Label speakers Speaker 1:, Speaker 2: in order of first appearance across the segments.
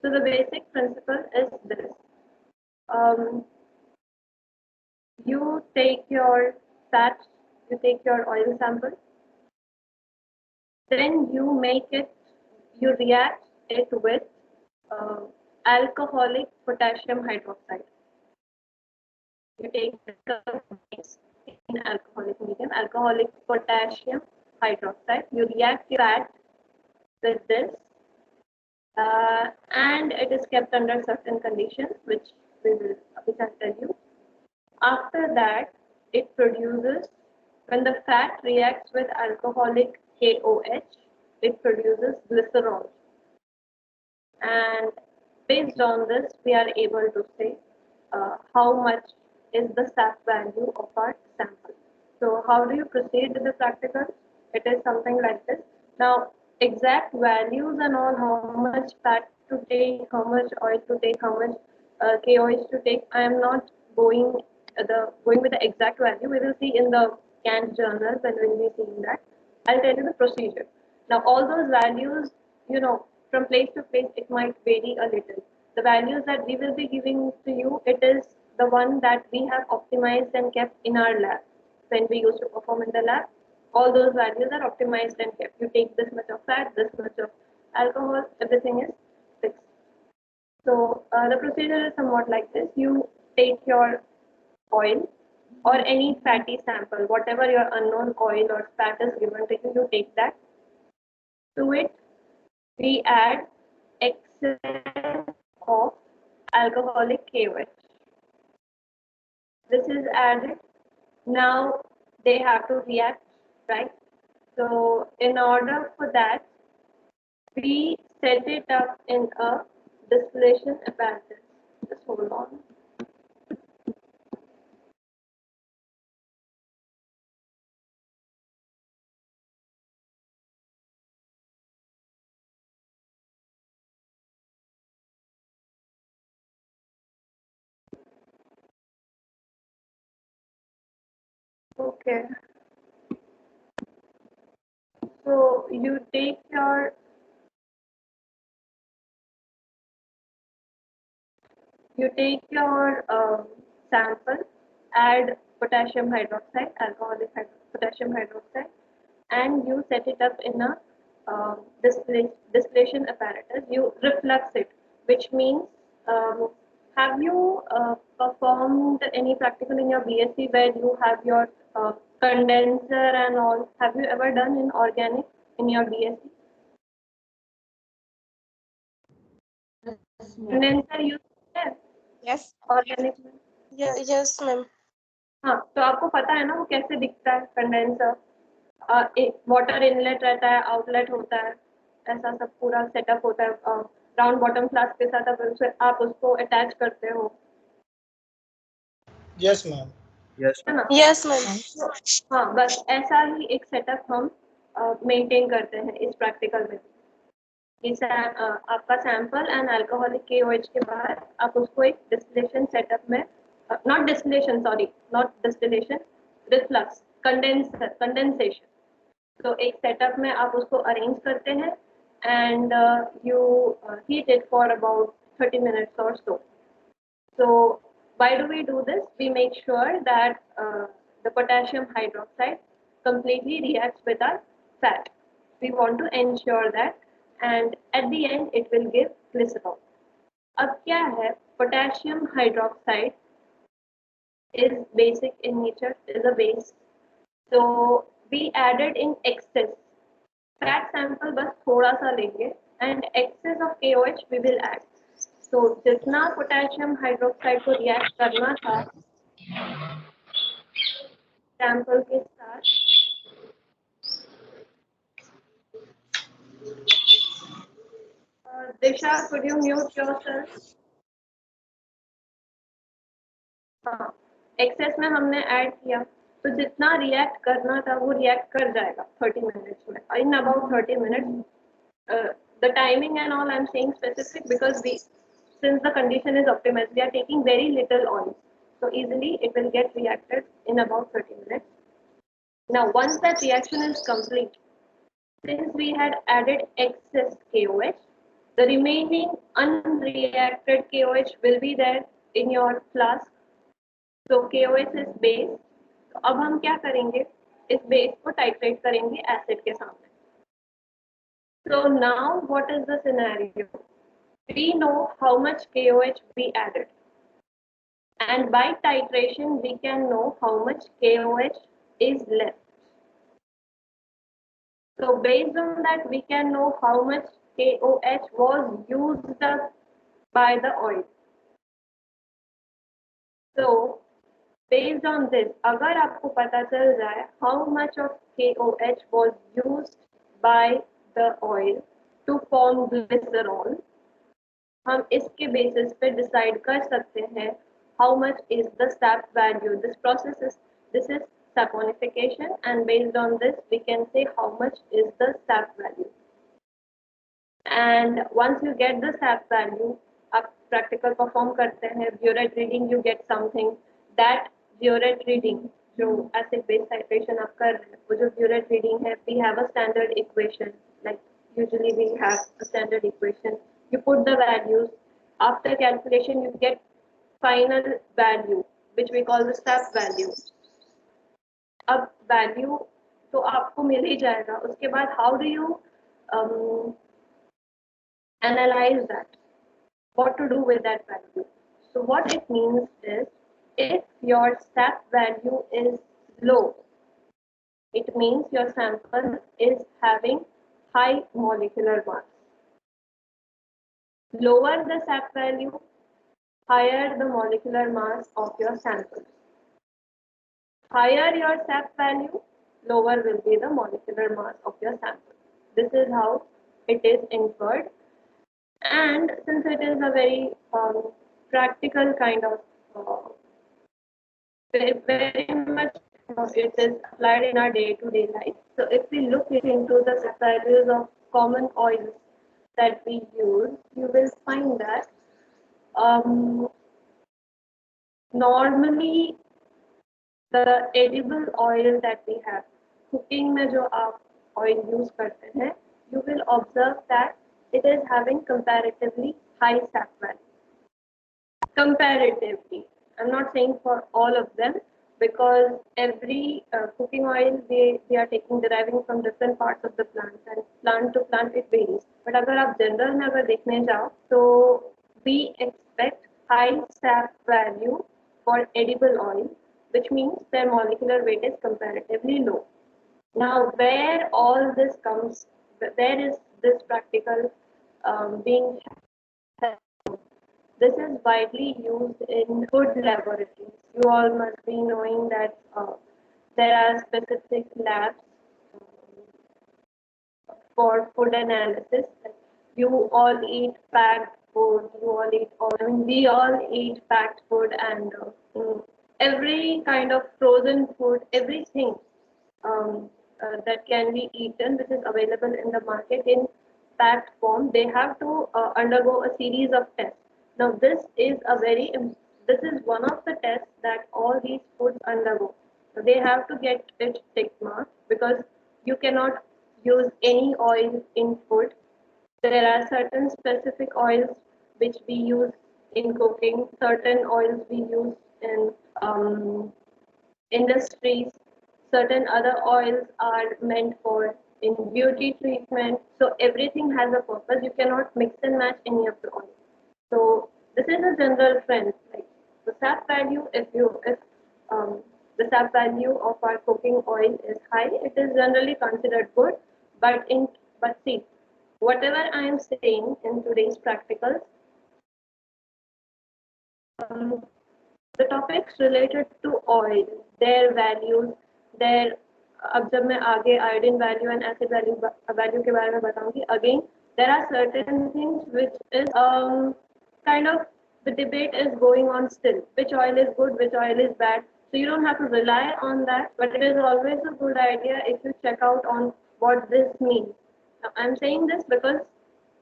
Speaker 1: So the basic principle is this. Um, you take your fat, you take your oil sample, then you react it with uh, alcoholic potassium hydroxide. You take the base in alcoholic medium, alcoholic potassium hydroxide. You react your fat with this, and it is kept under certain conditions, which I'll tell you. After that, it produces, when the fat reacts with alcoholic KOH, it produces glycerol. And based on this, we are able to say how much is the SAP value of our sample. So how do you proceed with the practical? It is something like this. Now, exact values and all, how much fat to take, how much oil to take, how much KOH to take, I am not going going with the exact value. We will see in the canned journals and we'll be seeing that. I'll tell you the procedure. Now, all those values, from place to place, it might vary a little. The values that we will be giving to you, it is the one that we have optimized and kept in our lab. When we used to perform in the lab, all those values are optimized and kept. You take this much of fat, this much of alcohol, everything is fixed. So the procedure is somewhat like this. You take your oil or any fatty sample, whatever your unknown oil or fat is given to you, you take that. To it, we add excess of alcoholic KOH. This is added. Now they have to react, right? So in order for that, we set it up in a distillation apparatus. Just hold on. Okay. So you take your sample, add potassium hydroxide, potassium hydroxide, and you set it up in a distillation apparatus. You reflux it, which means, have you performed any practical in your BSc where you have your condenser and all? Have you ever done in organic in your BSc? Condenser use है
Speaker 2: Yes.
Speaker 1: Organic में.
Speaker 2: Yeah, yes, ma'am.
Speaker 1: हाँ, तो आपको पता है ना वो कैसे दिखता है कंडेंसर. एक वाटर इनलेट रहता है, आउटलेट होता है, ऐसा सब पूरा सेटअप होता है. राउंड बॉटम फ्लास्क के साथ आप उसको अटैच करते हो.
Speaker 3: Yes, ma'am.
Speaker 1: है ना.
Speaker 2: Yes, ma'am.
Speaker 1: हाँ, बस ऐसा ही एक सेटअप हम मेंटेन करते हैं इस प्रैक्टिकल में. आपका सैंपल एंड अल्कोहलिक KOH के बाद आप उसको एक डिस्टिलेशन सेटअप में, not distillation, sorry, not distillation, reflux, condensation. तो एक सेटअप में आप उसको अरेंज करते हैं and you heat it for about 30 minutes or so. So why do we do this? We make sure that the potassium hydroxide completely reacts with our fat. We want to ensure that, and at the end it will give glycerol. अब क्या है, potassium hydroxide is basic in nature, is a base. So we added in excess. Fat sample बस थोड़ा सा लेंगे and excess of KOH we will add. तो जितना potassium hydroxide को रिएक्ट करना था सैंपल के साथ, दिशा, could you mute yourself? हाँ, एक्सेस में हमने ऐड किया तो जितना रिएक्ट करना था वो रिएक्ट कर जाएगा 30 minutes में. In about 30 minutes. The timing and all I'm saying specific because since the condition is optimized, we are taking very little oil, so easily it will get reacted in about 30 minutes. Now once that reaction is complete, since we had added excess KOH, The remaining unreacted KOH will be there in your flask. So KOH is base. तो अब हम क्या करेंगे, इस base को titrate करेंगे acid के सामने. So now what is the scenario? We know how much KOH we added, and by titration we can know how much KOH is left. So based on that we can know how much KOH was used up by the oil. So based on this, अगर आपको पता चल जाए how much of KOH was used by the oil to form glycerol, हम इसके basis पे decide कर सकते हैं how much is the sap value. This is saponification, and based on this we can say how much is the sap value. And once you get the sap value, आप practical perform करते हैं, burette reading you get something. That burette reading जो acid base titration आप कर रहे हैं, वो जो burette reading है, we have a standard equation. Like usually we have a standard equation. You put the values. After calculation you get final value which we call the sap value. अब value तो आपको मिल ही जाएगा. उसके बाद how do you analyze that? What to do with that value? So what it means is, if your sap value is low, it means your sample is having high molecular mass. Lower the sap value, higher the molecular mass of your sample. Higher your sap value, lower will be the molecular mass of your sample. This is how it is inferred. And since it is a very practical kind of very much it is applied in our day-to-day life. So if we look into the values of common oils that we use, you will find that normally the edible oil that we have, cooking में जो आप oil use करते हैं, you will observe that it is having comparatively high sap value. Comparatively, I'm not saying for all of them, because every cooking oil they are deriving from different parts of the plant, and plant to plant it varies. But अगर आप general में अगर देखने जाओ, तो we expect high sap value for edible oil, which means their molecular weight is comparatively low. Now, where all this comes, where is this practical being held? This is widely used in food laboratories. You all must be knowing that there are specific labs for food analysis. You all eat packed food. You all eat all. I mean, we all eat packed food, and every kind of frozen food, everything that can be eaten, which is available in the market in packed form, they have to undergo a series of tests. Now, this is one of the tests that all these foods undergo. So they have to get it tick marked, because you cannot use any oil in food. There are certain specific oils which we use in cooking, certain oils we use in industries, certain other oils are meant for in beauty treatment. So everything has a purpose. You cannot mix and match any of the oils. So this is a general trend. Like the sap value, if the sap value of our cooking oil is high, it is generally considered good. But see, whatever I am saying in today's practicals, the topics related to oil, their values, their अब जब मैं आगे iodine value and acid value के बारे में बताऊंगी, again there are certain things which is kind of the debate is going on still. Which oil is good, which oil is bad. So you don't have to rely on that, but it is always a good idea if you check out on what this means. Now, I'm saying this because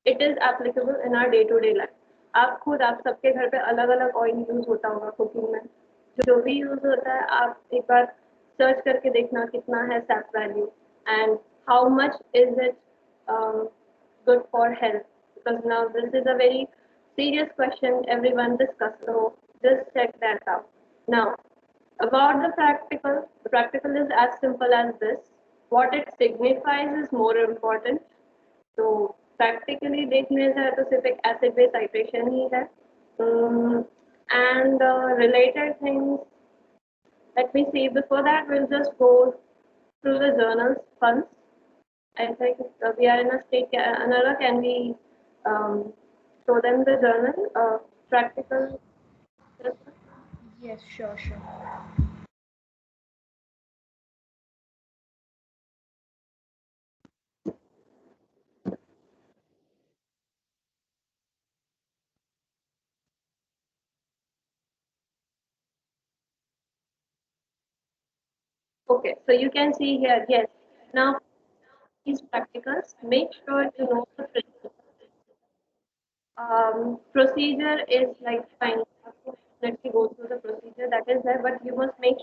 Speaker 1: it is applicable in our day-to-day life. आप सबके घर पे अलग अलग oil use होता होगा cooking में. जो भी यूज होता है, आप एक बार सर्च करके देखना कितना है SAP value and how much is it good for health. because now this is a very serious question everyone discuss. So just check that out. Now, about the practical is as simple as this. What it signifies is more important. तो practically देखने जाए तो सिर्फ एक acid base titration ही है. And related things, let me see. Before that, we'll just go through the journals once. I think we are in a state. Another, can we show them the journal practical?
Speaker 2: Yes, sure, sure.
Speaker 1: Okay, so you can see here. Yes. Now these practicals, make sure you know the principle. Procedure is like fine. Let me go through the procedure that is there, but you must make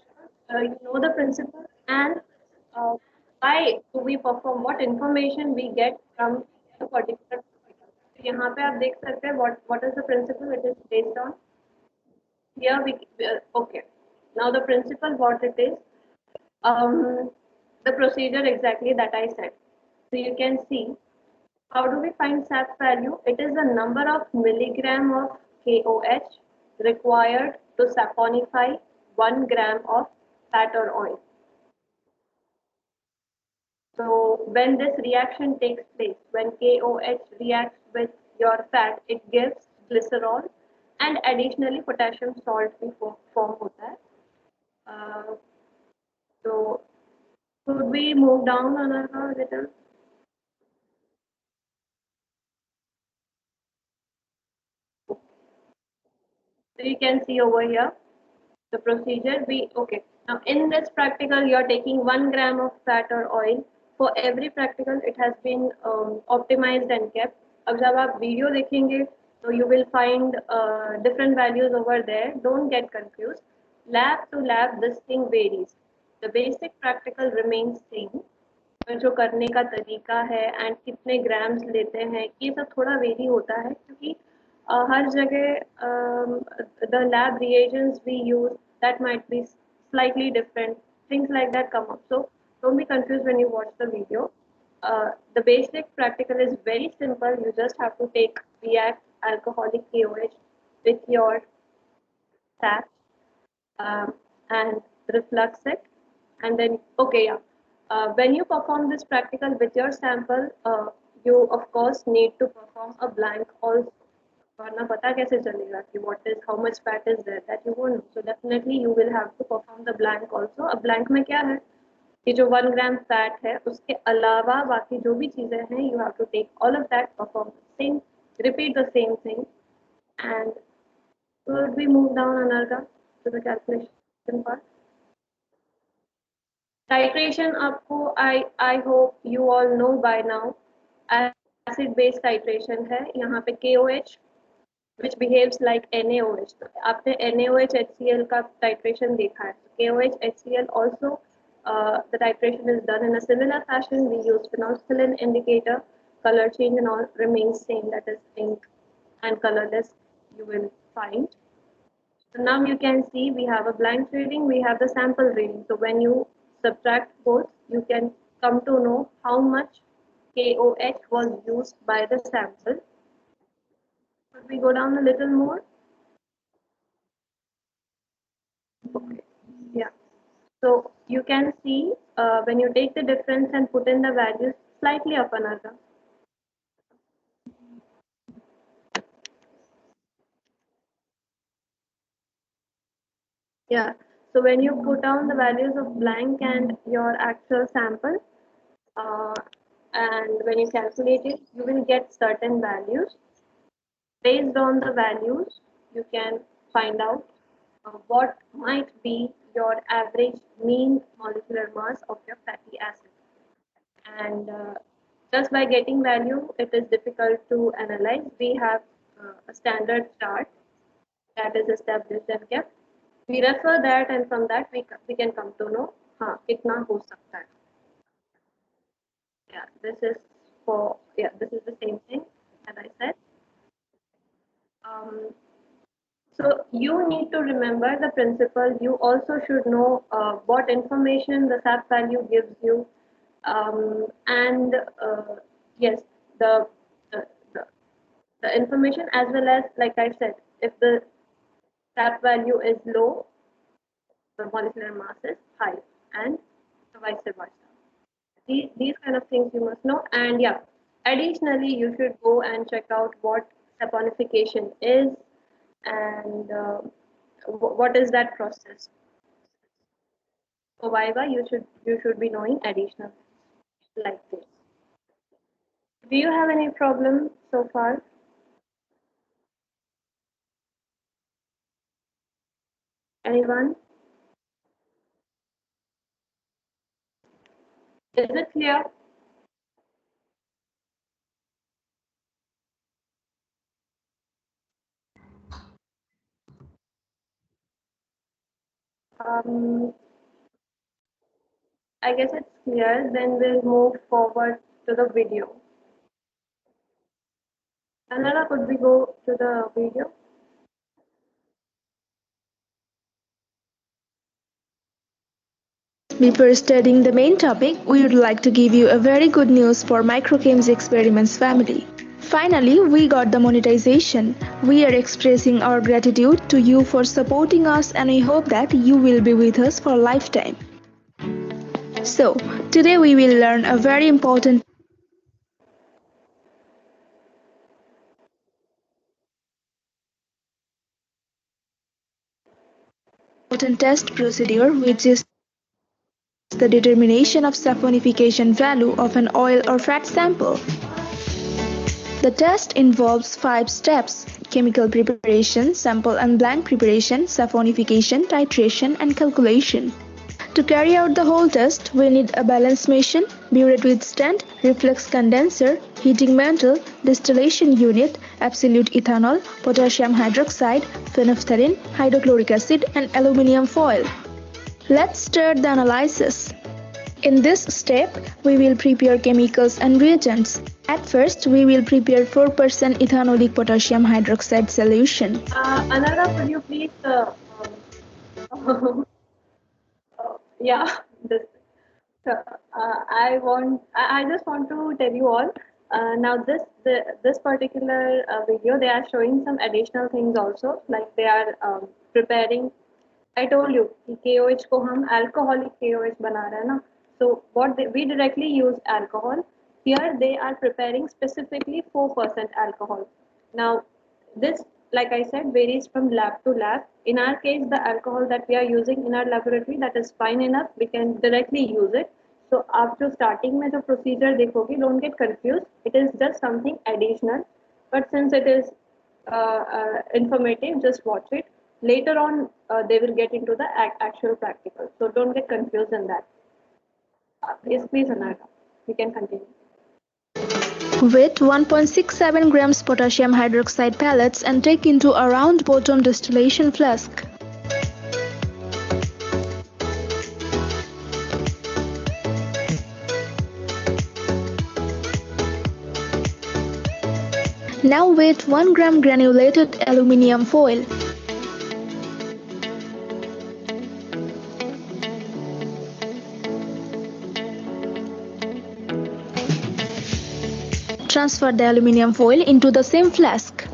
Speaker 1: sure you know the principle and uh, why do we perform, what information we get from a particular practical. So यहाँ पे आप देख सकते हैं what is the principle it is based on. Here okay. Now the principle what it is, um, the procedure exactly that I said. So you can see. How do we find SAP value? It is the number of milligram of KOH required to saponify 1 gram of fat or oil. So when this reaction takes place, when KOH reacts with your fat, it gives glycerol and additionally potassium salt भी form होता है. Uh, so could we move down another little? So you can see over here the procedure. Okay, now in this practical you're taking 1 gram of fat or oil. For every practical it has been optimized and kept. अब जब आप video देखेंगे तो you will find different values over there. Don't get confused. Lab to lab this thing varies. The basic practical remains same. जो करने का तरीका है एंड कितने ग्राम्स लेते हैं ये सब थोड़ा वेरी होता है क्योंकि हर जगह the lab reagents we use that might be slightly different, things like that come up, so don't be confused when you watch the video. The basic practical is very simple. You just have to react alcoholic KOH with your SAP and reflux it, and then okay, yeah, when you perform this practical with your sample, you of course need to perform a blank also. वरना पता कैसे चलेगा कि what is how much fat is there, that you won't know. So definitely you will have to perform the blank also. अब blank में क्या है कि जो 1 gram fat है उसके अलावा बाकी जो भी चीजें हैं you have to take all of that, perform the same, repeat the same thing. And could we move down another to the calculation part? Titration आपको I hope you all know by now. Acid base titration है यहाँ पे KOH which behaves like NaOH. आपने NaOH HCl का titration देखा है. KOH HCl also the titration is done in a similar fashion. We use phenolphthalein indicator. Color change and all remains same, that is pink and colorless you will find. So now you can see we have a blank reading, we have the sample reading. So when you subtract both, you can come to know how much KOH was used by the sample. Could we go down a little more? Okay. Yeah. So you can see when you take the difference and put in the values slightly up another. Yeah. So when you put down the values of blank and your actual sample, uh, and when you calculate it, you will get certain values. Based on the values, you can find out what might be your average mean molecular mass of your fatty acid. And just by getting value, it is difficult to analyze. We have a standard chart that is established and kept. We refer that, and from that we can come to know हाँ कितना हो सकता है. Yeah, this is for, yeah, this is the same thing. as I said. Um, so you need to remember the principle. You also should know what information the SAP value gives you, and yes, the, uh, the the information, as well as, like I said, if the SAP value is low, the molecular mass is high, and vice versa. These kind of things you must know. And yeah, additionally, you should go and check out what saponification is, and what is that process. So Viva, you should be knowing additional like this. Do you have any problem so far? Anyone? Is it clear? Um, I guess it's clear. Then we'll move forward to the video. Another, could we go to the video?
Speaker 2: Before studying the main topic, we would like to give you a very good news for Microchems Experiments family. Finally, we got the monetization. We are expressing our gratitude to you for supporting us, and we hope that you will be with us for a lifetime. So, today we will learn a very important test procedure, which is the determination of saponification value of an oil or fat sample. The test involves 5 steps: chemical preparation, sample and blank preparation, saponification, titration, and calculation. To carry out the whole test, we need a balance machine, burette with stand, reflex condenser, heating mantle, distillation unit, absolute ethanol, potassium hydroxide, phenolphthalein, hydrochloric acid, and aluminium foil. Let's start the analysis. In this step, we will prepare chemicals and reagents. At first, we will prepare 4% ethanolic potassium hydroxide solution.
Speaker 1: Another, could you please yeah, this. So, I just want to tell you all. Now, this particular video, they are showing some additional things also. Like they are preparing. I told you कि KOH को हम alcoholic KOH बना रहे हैं ना. So we directly use alcohol. Here they are preparing specifically 4% alcohol. Now, this, like I said, varies from lab to lab. In our case, the alcohol that we are using in our laboratory, that is fine enough. We can directly use it. So after starting में जो procedure देखोगे, don't get confused. It is just something additional. But since it is informative, just watch it. Later on, they will get into the actual practical. So don't get confused in that. Yes, please, Anarga. We can continue.
Speaker 2: With 1.67 grams potassium hydroxide pellets and take into a round bottom distillation flask. Now with 1 gram granulated aluminium foil. Transfer the aluminium foil into the same flask.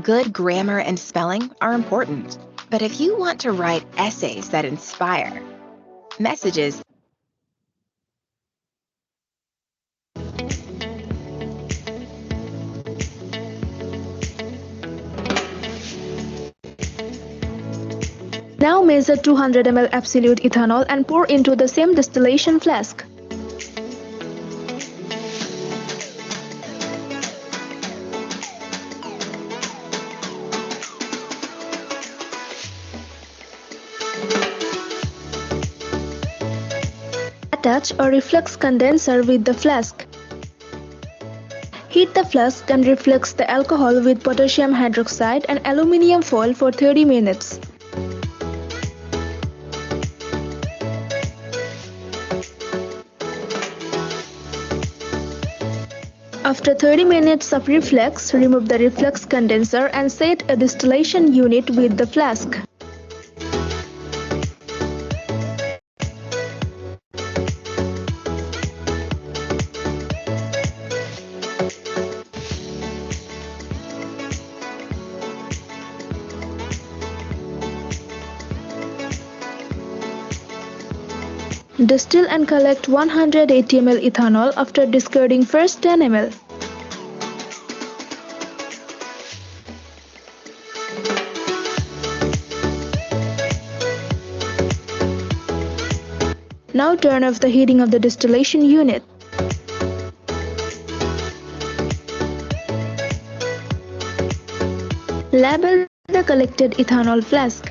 Speaker 3: Good grammar and spelling are important, but if you want to write essays that inspire, messages
Speaker 2: Now measure 200 ml absolute ethanol and pour into the same distillation flask. Attach a reflex condenser with the flask. Heat the flask and reflex the alcohol with potassium hydroxide and aluminium foil for 30 minutes. After 30 minutes of reflex, remove the reflex condenser and set a distillation unit with the flask. Distill and collect 180 ml ethanol after discarding first 10 ml. Now turn off the heating of the distillation unit. Label the collected ethanol flask.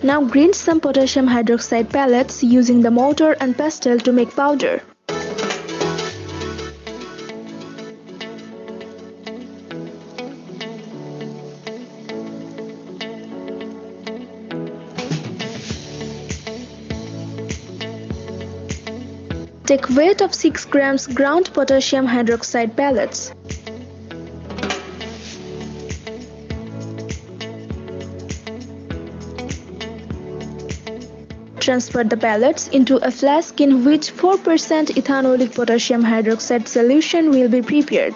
Speaker 2: Now grind some potassium hydroxide pellets using the mortar and pestle to make powder. Take weight of 6 grams ground potassium hydroxide pellets. Transfer the pellets into a flask in which 4% ethanolic potassium hydroxide solution will be prepared.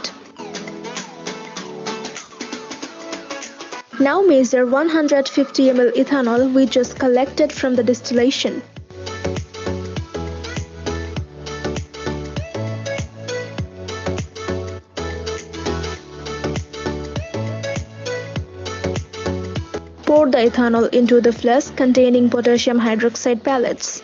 Speaker 2: Now measure 150 ml ethanol which was collected from the distillation. Pour the ethanol into the flask containing potassium hydroxide pellets.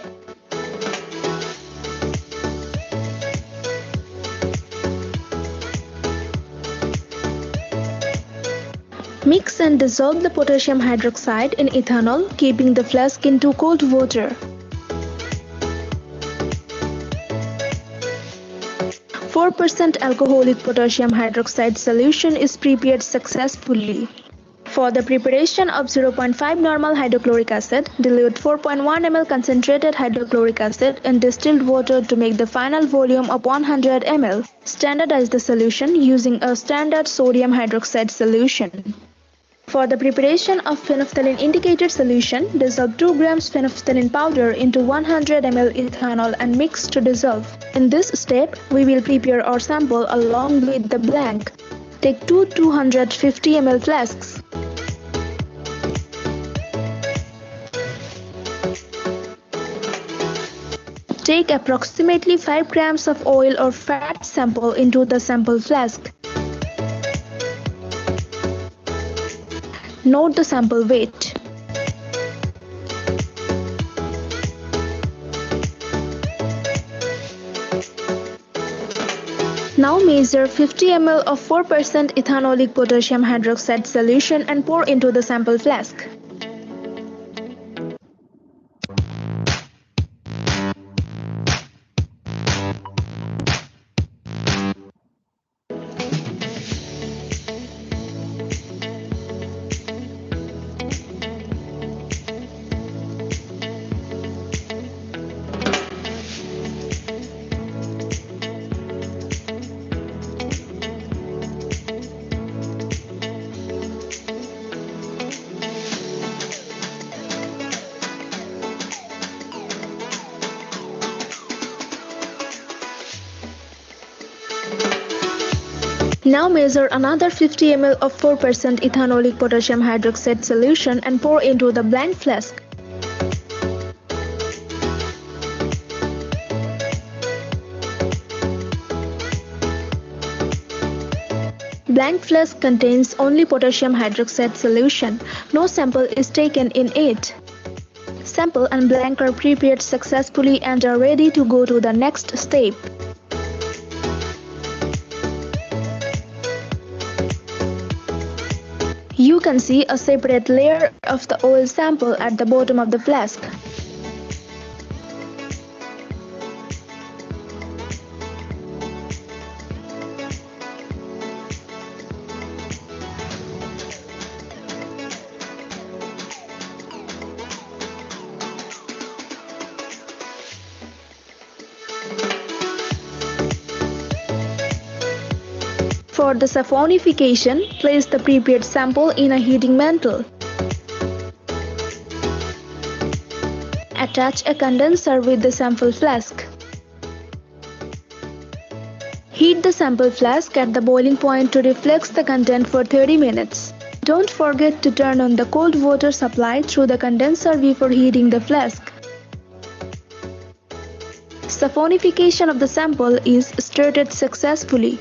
Speaker 2: Mix and dissolve the potassium hydroxide in ethanol, keeping the flask into cold water. 4% alcoholic potassium hydroxide solution is prepared successfully. For the preparation of 0.5 normal hydrochloric acid, dilute 4.1 ml concentrated hydrochloric acid in distilled water to make the final volume of 100 ml. Standardize the solution using a standard sodium hydroxide solution. For the preparation of phenolphthalein indicated solution, dissolve 2 grams phenolphthalein powder into 100 ml ethanol and mix to dissolve. In this step, we will prepare our sample along with the blank. Take two 250 ml flasks. Take approximately 5 grams of oil or fat sample into the sample flask. Note the sample weight. Now measure 50 ml of 4% ethanolic potassium hydroxide solution and pour into the sample flask. Now measure another 50 ml of 4% ethanolic potassium hydroxide solution and pour into the blank flask. Blank flask contains only potassium hydroxide solution. No sample is taken in it. Sample and blank are prepared successfully and are ready to go to the next step. You can see a separate layer of the oil sample at the bottom of the flask. For the saponification, place the prepared sample in a heating mantle. Attach a condenser with the sample flask. Heat the sample flask at the boiling point to reflux the content for 30 minutes. Don't forget to turn on the cold water supply through the condenser before heating the flask. Saponification of the sample is started successfully.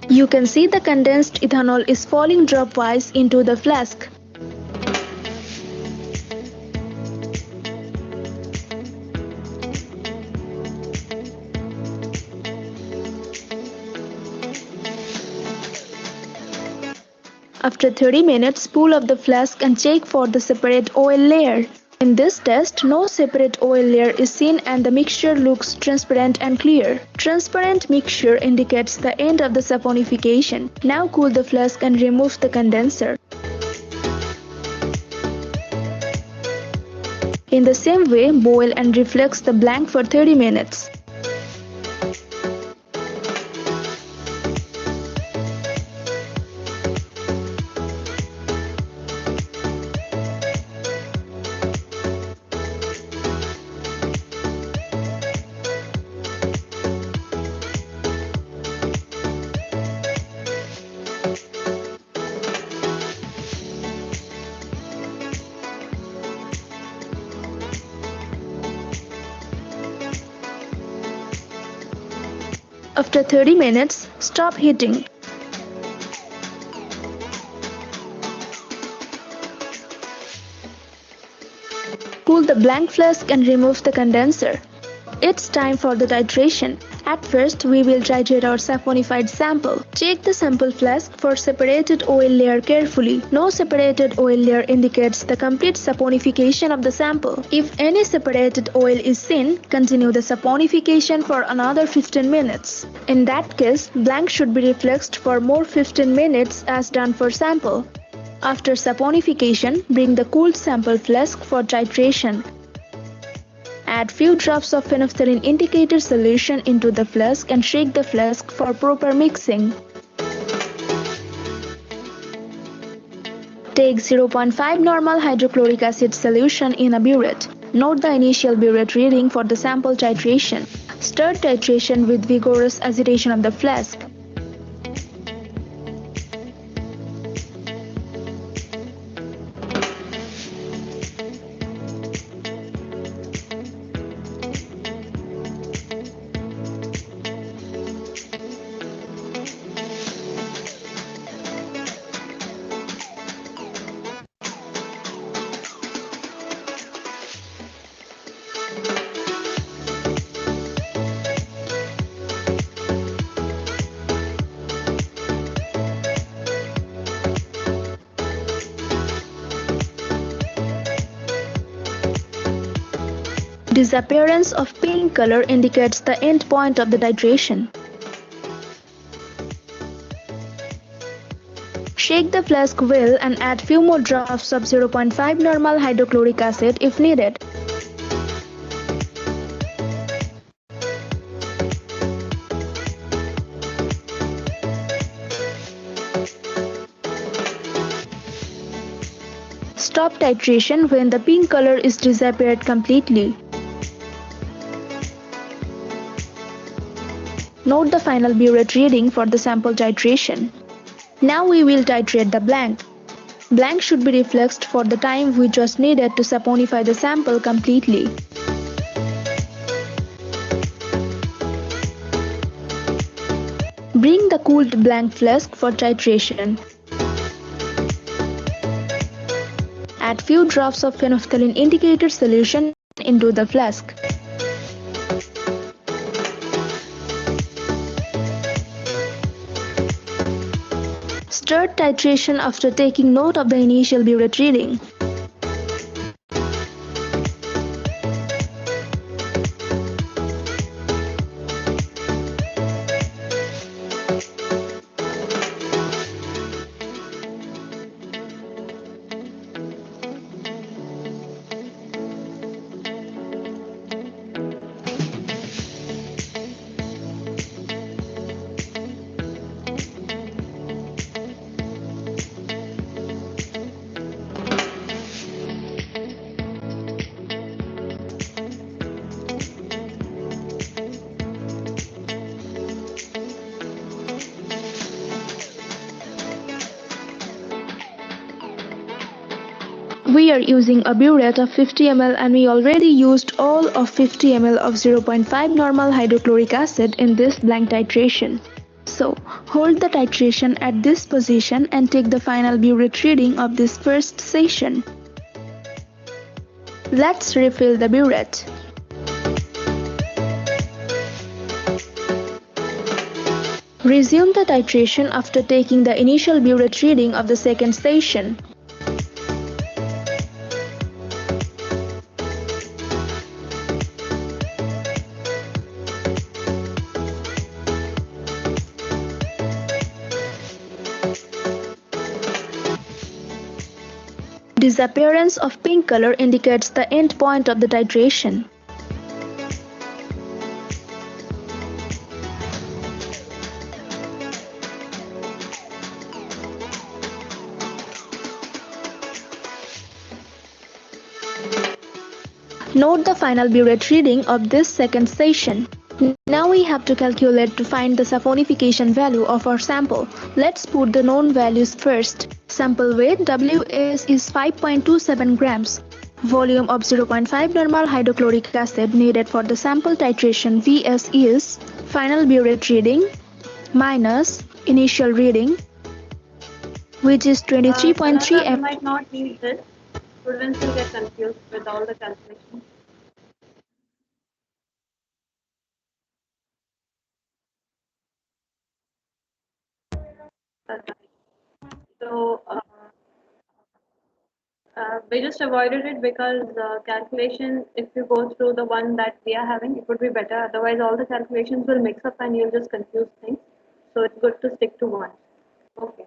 Speaker 2: You can see the condensed ethanol is falling dropwise into the flask. After 30 minutes, pull off the flask and check for the separate oil layer. In this test, no separate oil layer is seen and the mixture looks transparent and clear. Transparent mixture indicates the end of the saponification. Now cool the flask and remove the condenser. In the same way, boil and reflux the blank for 30 minutes. After 30 minutes, stop heating. Cool the blank flask and remove the condenser. It's time for the titration. At first, we will titrate our saponified sample. Check the sample flask for separated oil layer carefully. No separated oil layer indicates the complete saponification of the sample. If any separated oil is seen, continue the saponification for another 15 minutes. In that case, blank should be refluxed for more 15 minutes as done for sample. After saponification, bring the cooled sample flask for titration. Add few drops of phenolphthalein indicator solution into the flask and shake the flask for proper mixing. Take 0.5 normal hydrochloric acid solution in a burette. Note the initial burette reading for the sample titration. Start titration with vigorous agitation of the flask. Disappearance of pink color indicates the end point of the titration. Shake the flask well and add few more drops of 0.5 normal hydrochloric acid if needed. Stop titration when the pink color is disappeared completely. Note the final burette reading for the sample titration. Now we will titrate the blank. Blank should be refluxed for the time we just needed to saponify the sample completely. Bring the cooled blank flask for titration. Add few drops of phenolphthalein indicator solution into the flask. Start titration after taking note of the initial burette reading. We are using a burette of 50 ml and we already used all of 50 ml of 0.5 normal hydrochloric acid in this blank titration. So, hold the titration at this position and take the final burette reading of this first session. Let's refill the burette. Resume the titration after taking the initial burette reading of the second session. Disappearance of pink color indicates the end point of the titration. Note the final burette reading of this second session. Now we have to calculate to find the saponification value of our sample. Let's put the known values first. Sample weight WS is 5.27 grams. Volume of 0.5 normal hydrochloric acid needed for the sample titration Vs is final burette reading minus initial reading, which is 23.3
Speaker 1: Sanada, you
Speaker 2: ml.
Speaker 1: might not need this. Students will get confused with all the calculations. So we just avoided it because calculation, if you go through the one that we are having, it would be better. Otherwise, all the calculations will mix up and you'll just confuse things. So it's good to stick to one. Okay.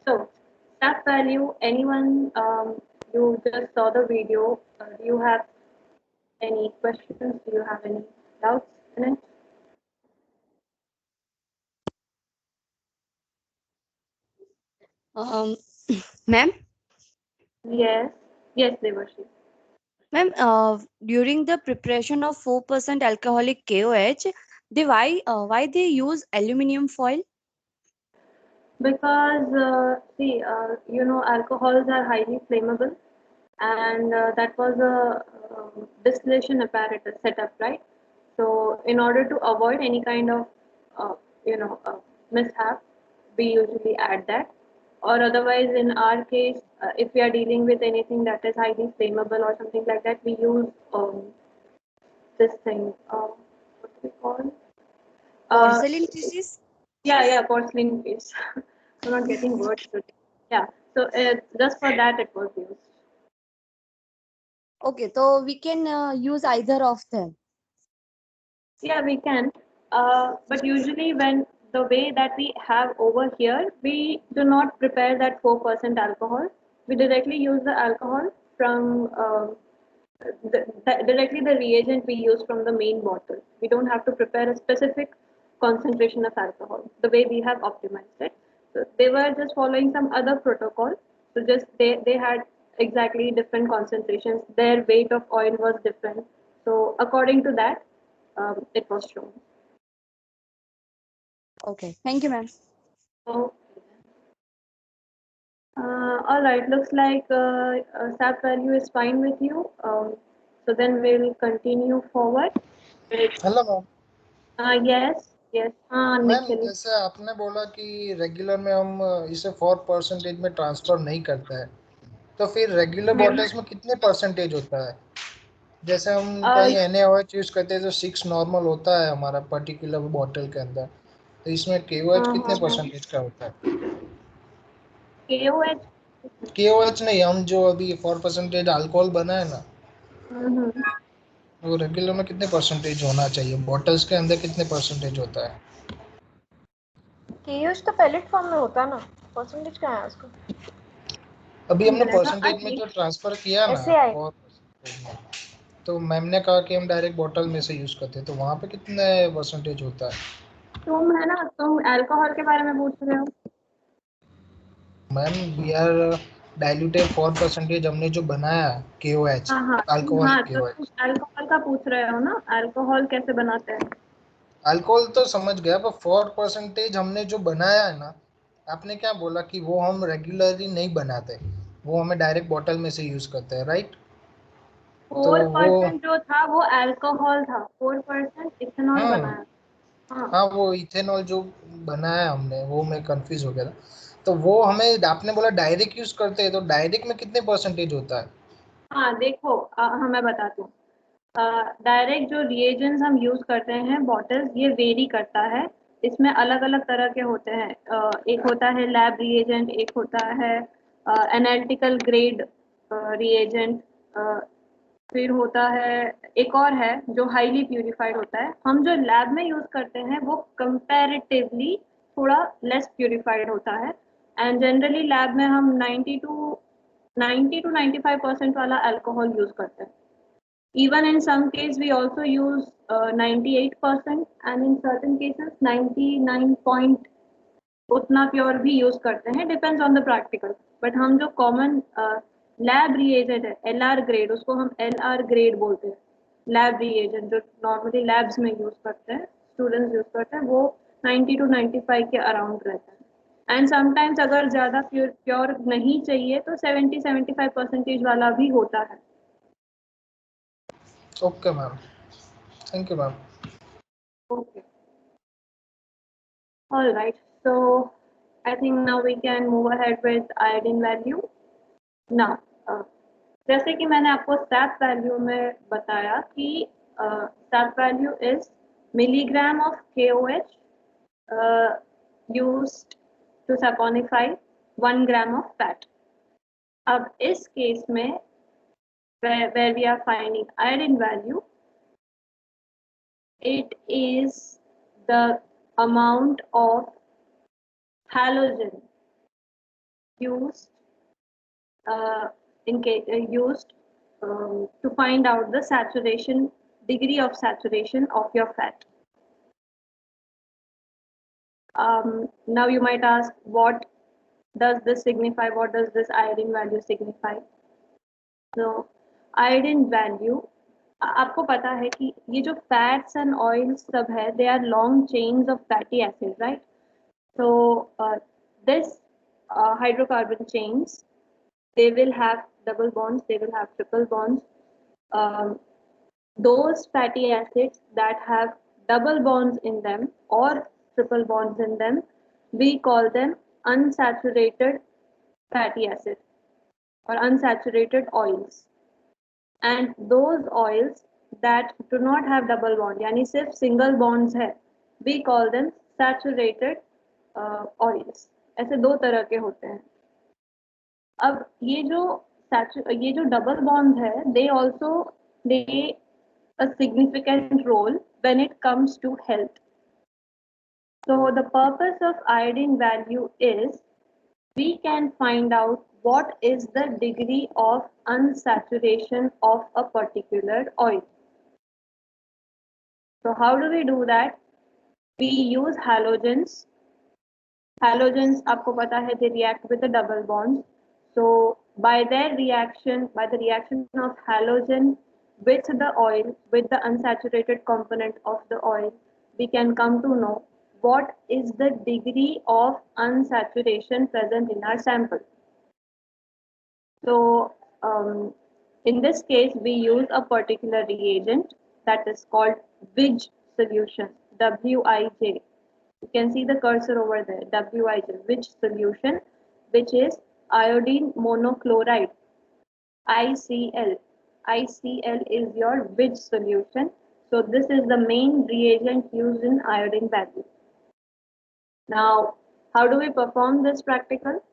Speaker 1: So step value, anyone, you just saw the video. Do you have any questions? Do you have any doubts in it?
Speaker 4: Um, Ma'am,
Speaker 1: Yes. Yes, Devarshi.
Speaker 4: ma'am, during the preparation of 4% alcoholic KOH, why they use aluminum foil?
Speaker 1: Because see, alcohols are highly flammable, and that was a distillation apparatus setup, right? So in order to avoid any kind of uh, mishap, we usually add that. Or otherwise, in our case, if we are dealing with anything that is highly flammable or something like that, we use this thing. What do we call? Uh,
Speaker 4: Porcelain pieces?
Speaker 1: yeah, porcelain piece. I'm not getting words today. Yeah, so just for that it was used.
Speaker 4: Okay, so we can use either of them.
Speaker 1: Yeah, we can. But usually when the way that we have over here, we do not prepare that 4% alcohol. We directly use the alcohol from directly the reagent we use from the main bottle. We don't have to prepare a specific concentration of alcohol, the way we have optimized it. So they were just following some other protocol. So just they had exactly different concentrations. Their weight of oil was different. So according to that, it was shown.
Speaker 4: Okay, thank you, ma'am.
Speaker 1: So, all right, looks like SAP value is fine with you. So then we'll continue forward.
Speaker 5: Hello ma'am.
Speaker 1: Yes, yes.
Speaker 5: Ma'am
Speaker 1: Nikhil.
Speaker 5: जैसे आपने बोला कि regular में हम इसे 4% में transfer नहीं करते हैं, तो फिर रेगुलर बॉटल्स में कितने परसेंटेज होता है? जैसे हम
Speaker 1: Uh,
Speaker 5: कहीं NaOH यूज करते हैं तो 6 नॉर्मल होता है हमारा पर्टिकुलर बॉटल के अंदर, तो इसमें KOH कितने परसेंटेज का होता है?
Speaker 1: KOH.
Speaker 5: KOH नहीं, हम जो अभी 4% अल्कोहल बना है ना, वो रेगुलर में कितने परसेंटेज होना चाहिए? बॉटल्स के अंदर कितने परसेंटेज होता है?
Speaker 6: KOH तो पैलेट फॉर्म में होता है ना, परसेंटेज क्या है उसका?
Speaker 5: अभी हमने परसेंटेज में जो ट्रांसफर किया ना
Speaker 6: ऐसे आए
Speaker 5: 4% में, तो मैम ने कहा कि हम डायरेक्ट बॉटल में से यूज करते हैं, तो वहाँ पे कितने परसेंटेज होता है?
Speaker 1: तुम है ना, तुम अल्कोहल के बारे में पूछ रहे हो?
Speaker 5: मैम वी आर डाइल्यूटेड 4% हमने जो बनाया KOH,
Speaker 1: हाँ,
Speaker 5: अल्कोहलिक
Speaker 1: तो तुम
Speaker 5: KOH।
Speaker 1: अल्कोहल का पूछ रहे हो ना, अल्कोहल कैसे बनाते हैं?
Speaker 5: अल्कोहल तो समझ गया, पर 4% हमने जो बनाया है ना, आपने क्या बोला कि वो हम रेगुलरली नहीं बनाते, वो हमें डायरेक्ट बॉटल में से यूज करते हैं, राइट? तो
Speaker 1: 4% जो था वो अल्कोहल था, 4% इथेनॉल
Speaker 5: हाँ
Speaker 1: बनाया। हाँ
Speaker 5: हाँ, वो इथेनॉल जो बनाया हमने, वो मैं कंफ्यूज हो गया था। तो वो हमें, आपने बोला डायरेक्ट यूज करते हैं, तो डायरेक्ट में कितने परसेंटेज होता है?
Speaker 1: हाँ, देखो हाँ मैं बताती हूँ। डायरेक्ट जो रिएजेंट्स हम यूज करते हैं बॉटल्स, ये वेरी करता है। इसमें अलग अलग तरह के होते हैं। एक होता है लैब रिएजेंट, एक होता है एनालिटिकल ग्रेड रिएजेंट, फिर होता है एक और है जो हाईली प्यूरिफाइड होता है। हम जो लैब में यूज करते हैं वो कंपैरेटिवली थोड़ा लेस प्यूरिफाइड होता है। एंड जनरली लैब में हम 90 to 95% वाला अल्कोहल यूज करते हैं। Even in some case, we also use 98%, and in certain cases 99 point उतना प्योर भी यूज करते हैं, depends on the practical. But हम जो कॉमन लैब रिएजेंट है LR ग्रेड, उसको हम LR ग्रेड बोलते हैं। लैब रिएजेंट जो नॉर्मली लैब्स में यूज करते हैं, स्टूडेंट्स यूज करते हैं, वो 90 to 95 के अराउंड रहता है। एंड समटाइम्स अगर ज़्यादा प्योर नहीं चाहिए तो 70-75% वाला भी होता है।
Speaker 5: Okay ma'am, thank you ma'am.
Speaker 1: Okay, all right, so I think now we can move ahead with iodine value. Now जैसे कि मैंने आपको SAP वैल्यू में बताया कि SAP value is milligram of KOH used to saponify 1 gram of fat. अब इस case में where we are finding iodine value, it is the amount of halogen used used to find out the saturation degree of saturation of your fat. Now you might ask, what does this signify? What does this iodine value signify? So iodine value, आपको पता है कि ये जो fats and oils सब है, they are long chains of fatty acids, right? So this hydrocarbon chains, they will have double bonds, they will have triple bonds. Those fatty acids that have double bonds in them or triple bonds in them, we call them unsaturated fatty acids or unsaturated oils. And those oils that do not have double bond, यानी सिर्फ single bonds है, we call them saturated oils. ऐसे दो तरह के होते हैं। अब ये जो डबल बॉन्ड है, they also play a significant role when it comes to health. So the purpose of iodine value is we can find out what is the degree of unsaturation of a particular oil. So how do we do that? We use halogens. Halogens, आपको पता है, they react with the double bonds. So by the reaction of halogen with the oil, with the unsaturated component of the oil, we can come to know what is the degree of unsaturation present in our sample. So in this case, we use a particular reagent that is called WIJ solution, WIJ. You can see the cursor over there, WIJ, WIJ solution, which is iodine monochloride, ICL. ICL is your WIJ solution. So this is the main reagent used in iodine value. Now, how do we perform this practical?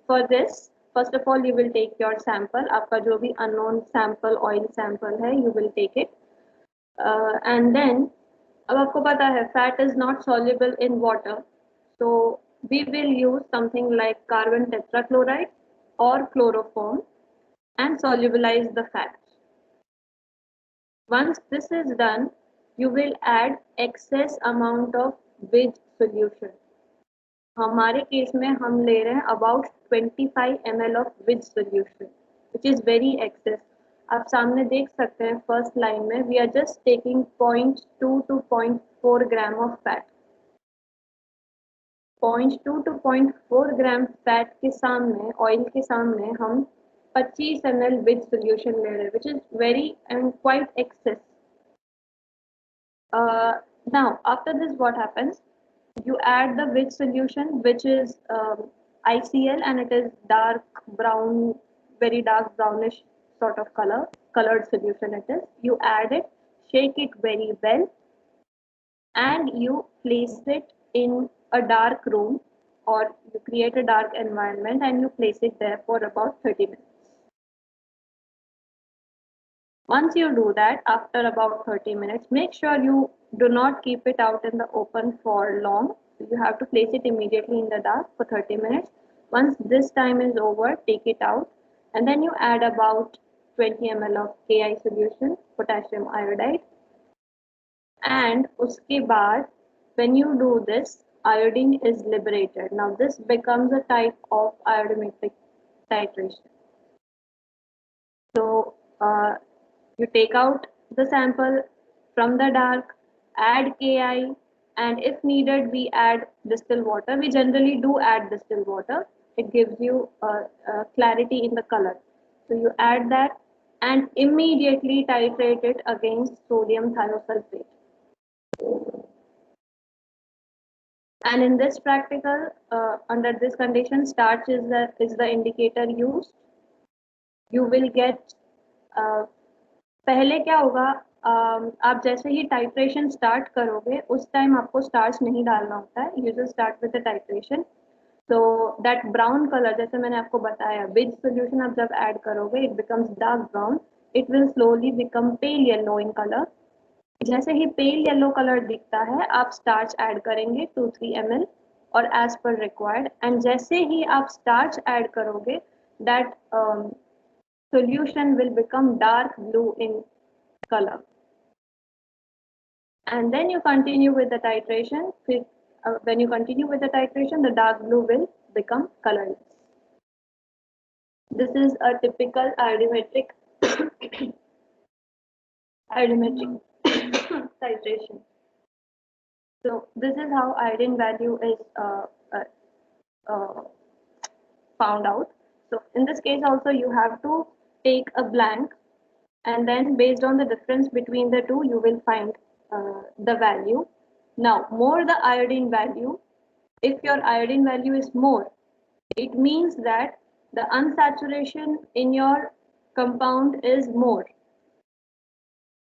Speaker 1: For this, first of all, you will take your sample. आपका जो भी unknown sample, oil sample है, you will take it. And then, अब आपको पता है, fat is not soluble in water. So we will use something like carbon tetrachloride or chloroform and solubilize the fat. Once this is done, you will add excess amount of WIJ solution. हमारे case में हम ले रहे हैं about 25 ml of WIJ solution, which is very excess. आप सामने देख सकते हैं फर्स्ट लाइन में, we are just taking 0.2 to 0.4 gram of fat. 0.2 to 0.4 gram fat के सामने, ऑयल के सामने हम 25 ml विच सोल्यूशन ले रहे हैं, which is very and quite excess. Now after this what happens, you add the which solution, which is ICL, and it is dark brown, very dark brownish sort of colored solution it is. You add it, shake it very well, and you place it in a dark room, or you create a dark environment and you place it there for about 30 minutes. Once you do that, after about 30 minutes, make sure you do not keep it out in the open for long. You have to place it immediately in the dark for 30 minutes. Once this time is over, take it out, and then you add about 20 ml of Ki solution, potassium iodide. And uske baad, when you do this, iodine is liberated. Now this becomes a type of iodometric titration. So you take out the sample from the dark, add Ki, and if needed, we add distilled water. We generally do add distilled water. It gives you clarity in the color. So you add that and immediately titrate it against sodium thiosulfate. And in this practical, under this condition, starch is the indicator used. You will get पहले क्या होगा, आप जैसे ही titration start करोगे उस time आपको starch नहीं डालना होता है. You just start with the titration. So that brown colour, जैसे मैंने आपको बताया, विच सोल्यूशन आप जब ऐड करोगे it becomes dark brown. It will slowly become pale yellow in colour. जैसे ही पेल येलो कलर दिखता है आप स्टार्च ऐड करेंगे 2-3 ml और एज पर रिक्वायर्ड. एंड जैसे ही आप स्टार्च ऐड करोगे that solution will become dark blue in color, and then you continue with the titration. When you continue with the titration, the dark blue will become colorless. This is a typical iodometric titration. So this is how iodine value is found out. So in this case also you have to take a blank, and then based on the difference between the two you will find the value. Now more the iodine value, if your iodine value is more, it means that the unsaturation in your compound is more.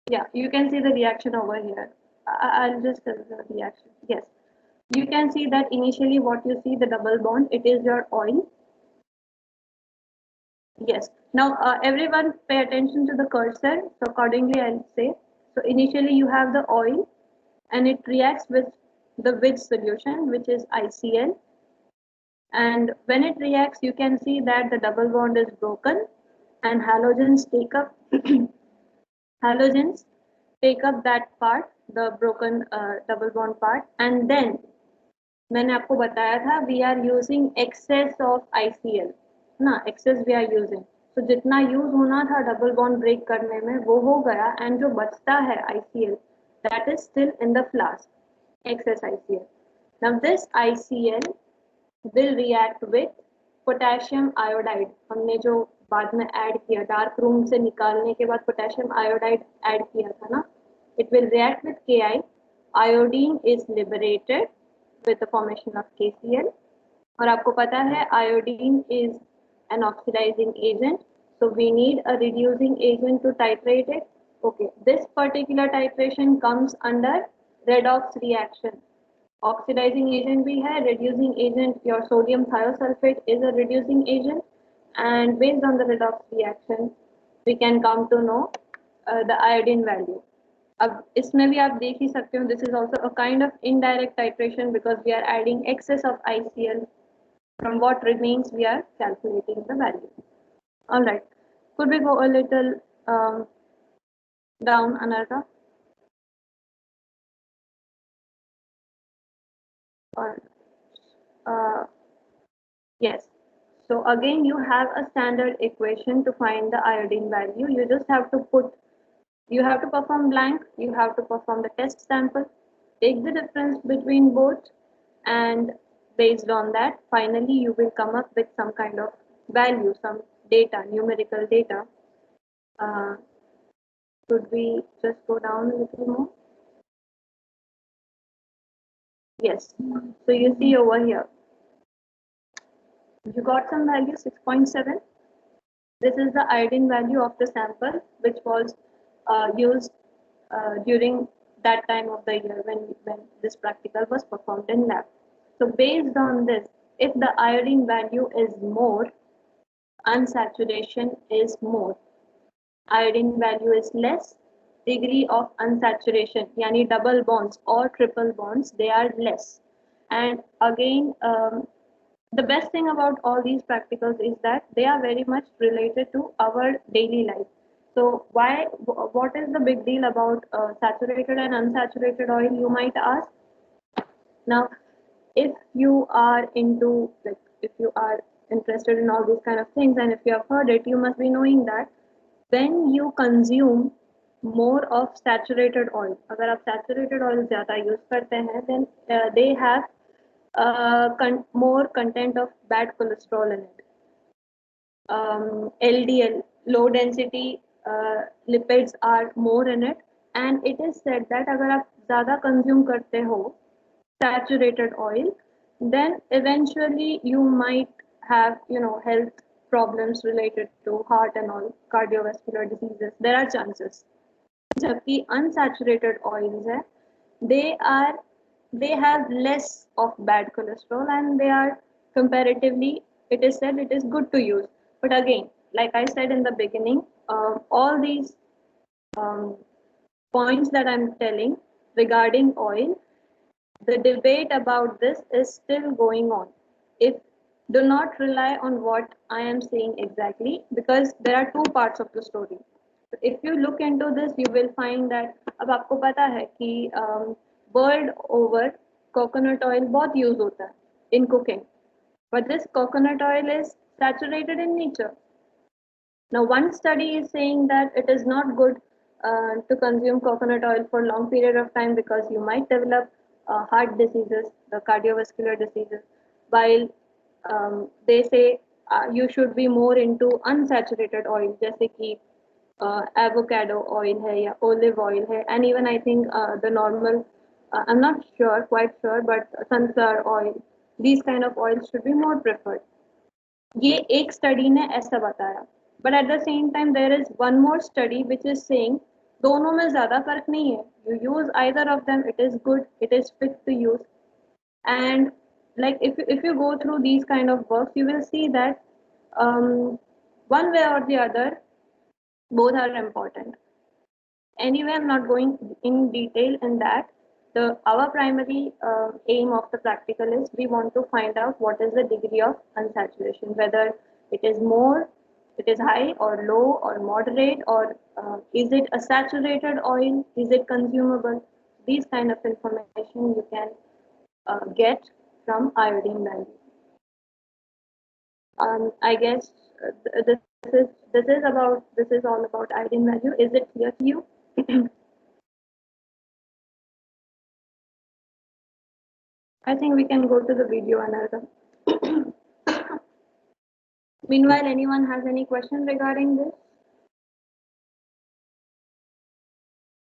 Speaker 1: Yeah, you can see the reaction over here. I'll just tell the reaction. Yes, you can see that initially what you see, the double bond, it is your oil. Yes. Now everyone pay attention to the cursor. So accordingly I'll say. So initially you have the oil and it reacts with the which solution, which is ICL. And when it reacts, you can see that the double bond is broken and halogens take up that part, the broken double bond part. And then मैंने आपको बताया था we are using excess of ICL ना, excess we are using. तो जितना use होना था double bond break करने में वो हो गया, एंड जो बचता है ICL that is still in the flask, excess ICL. Now this ICL will react with potassium iodide. हमने जो बाद में ऐड किया, डार्क रूम से निकालने के बाद पोटेशियम आयोडाइड ऐड किया था ना, it will react with Ki. Iodine is liberated with the formation of KCl. और आपको पता है iodine is an oxidizing agent, so we need a reducing agent to titrate it. Okay, this particular titration comes under redox reaction. Oxidizing agent भी है, reducing agent, your sodium thiosulfate is a reducing agent, and based on the redox reaction we can come to know the iodine value. अब इसमें भी आप देख ही सकते हो, this is also a kind of indirect titration because we are adding excess of ICL. From what remains we are calculating the value. All right, could we go a little down, Anarta? Or yes. So again you have a standard equation to find the iodine value. You just have to perform blank, you have to perform the test sample, take the difference between both, and Based on that, finally you will come up with some kind of value, some data, numerical data. Could we just go down a little more? Yes. So you see over here, you got some value 6.7. This is the iodine value of the sample which was used during that time of the year when this practical was performed in lab. So based on this, if the iodine value is more, unsaturation is more. Iodine value is less, degree of unsaturation, yani double bonds or triple bonds, they are less. And again, the best thing about all these practicals is that they are very much related to our daily life. So what is the big deal about saturated and unsaturated oil, you might ask? Now, if you are into, like, if you are interested in all these kind of things and if you have heard it, you must be knowing that when you consume more of saturated oil, अगर आप saturated oil ज़्यादा use करते हैं, then they have more content of bad cholesterol in it. LDL, low density lipids are more in it, and it is said that अगर आप ज़्यादा consume करते हो saturated oil, then eventually you might have, health problems related to heart and all, cardiovascular diseases. There are chances. जबकि unsaturated oils है, they have less of bad cholesterol and they are comparatively, it is said, it is good to use. But again, like I said in the beginning, all these points that I'm telling regarding oil, the debate about this is still going on. If do not rely on what I am saying exactly, because there are two parts of the story. If you look into this, you will find that अब आपको पता है कि world over coconut oil बहुत use होता है in cooking, but this coconut oil is saturated in nature. Now, one study is saying that it is not good to consume coconut oil for long period of time because you might develop heart diseases, the cardiovascular diseases, while they say you should be more into unsaturated oil, जैसे कि avocado oil है या olive oil है, and even I think the normal, I'm not sure, quite sure, but sunflower oil, these kind of oils should be more preferred. ये एक study ने ऐसा बताया, but at the same time there is one more study which is saying दोनों में ज़्यादा फर्क नहीं है, you use either of them, it is good, it is fit to use. And like if you go through these kind of works, you will see that one way or the other both are important. Anyway, I'm not going in detail in that. Our primary aim of the practical is we want to find out what is the degree of unsaturation, whether it is more, it is high or low or moderate, or is it a saturated oil, is it consumable. These kind of information you can get from iodine value. I guess this is all about iodine value. Is it clear to you? I think we can go to the video, Anarga. Meanwhile, anyone has any question regarding this?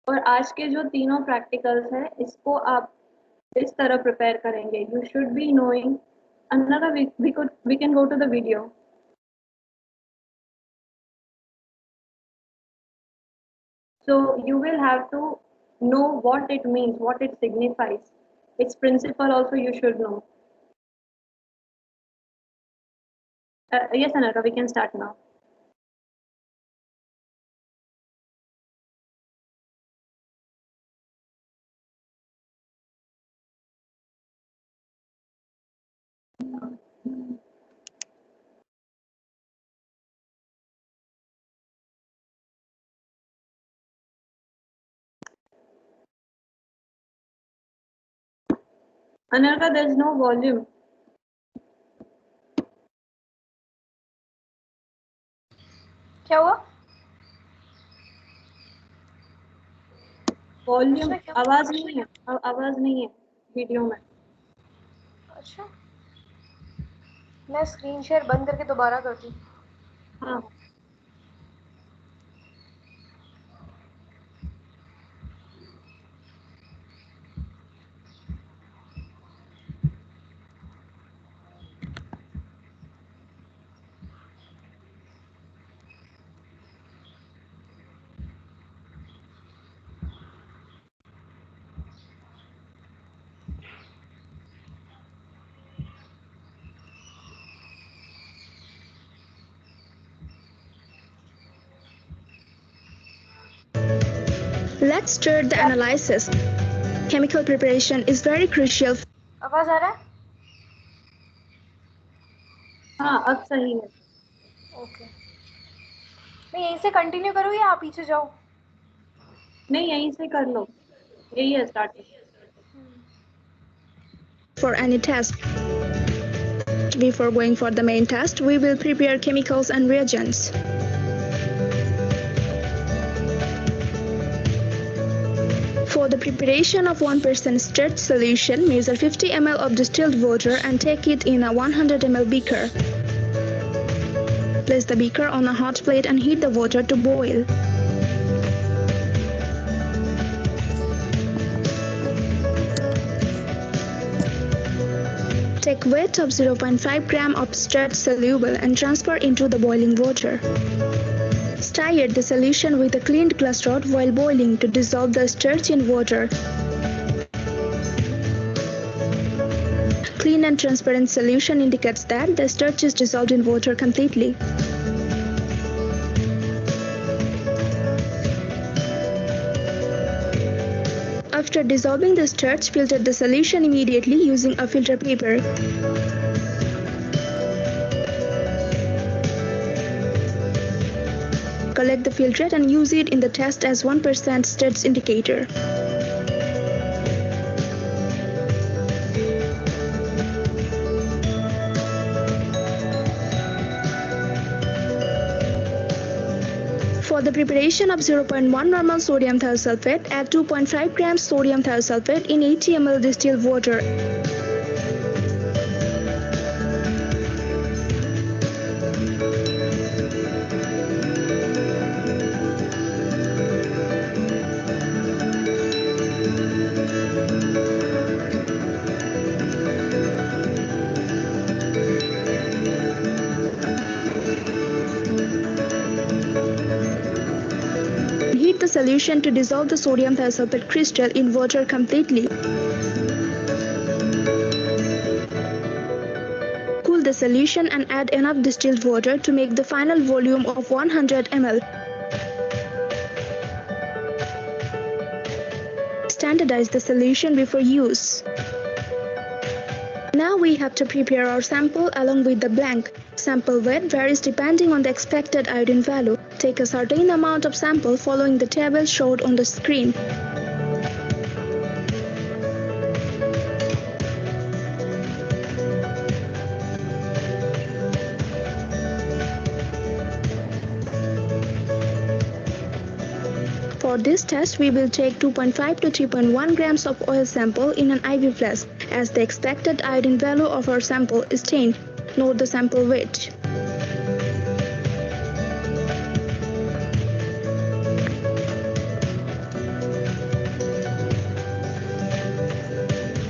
Speaker 1: और आज के जो तीनों practicals हैं, इसको आप इस तरह prepare करेंगे. You should be knowing. Another we can go to the video. So you will have to know what it means, what it signifies. Its principle also you should know. Yes, Anarga, we can start now. Anarga, there's no volume.
Speaker 6: क्या हुआ?
Speaker 1: Volume आवाज नहीं है, आवाज नहीं है video में.
Speaker 6: अच्छा, मैं स्क्रीन शेयर बंद करके दोबारा करती हूँ।
Speaker 1: हाँ
Speaker 2: Let's start the analysis. Chemical preparation is very crucial.
Speaker 6: आवाज आ रहा है?
Speaker 1: हाँ अब सही है।
Speaker 6: ओके, मैं यहीं से कंटिन्यू करूँ या आप पीछे जाओ?
Speaker 1: नहीं यहीं से कर लो, यही है starting.
Speaker 2: For any test. Before going for the main test, we will prepare chemicals and reagents. For the preparation of 1% starch solution, measure 50 ml of distilled water and take it in a 100 ml beaker. Place the beaker on a hot plate and heat the water to boil. Take weight of 0.5 gram of starch soluble and transfer into the boiling water. Stir the solution with a cleaned glass rod while boiling to dissolve the starch in water. Clean and transparent solution indicates that the starch is dissolved in water completely. After dissolving the starch, filter the solution immediately using a filter paper. Collect the filtrate and use it in the test as 1% starch indicator. For the preparation of 0.1 normal sodium thiosulfate, add 2.5 grams sodium thiosulfate in 80 ml distilled water. Heat the solution to dissolve the sodium thiosulfate crystal in water completely. Cool the solution and add enough distilled water to make the final volume of 100 ml. Standardize the solution before use. Now we have to prepare our sample along with the blank. Sample weight varies depending on the expected iodine value. Take a certain amount of sample following the table showed on the screen. For this test, we will take 2.5 to 3.1 grams of oil sample in an IV flask, as the expected iodine value of our sample is 10. Note the sample weight.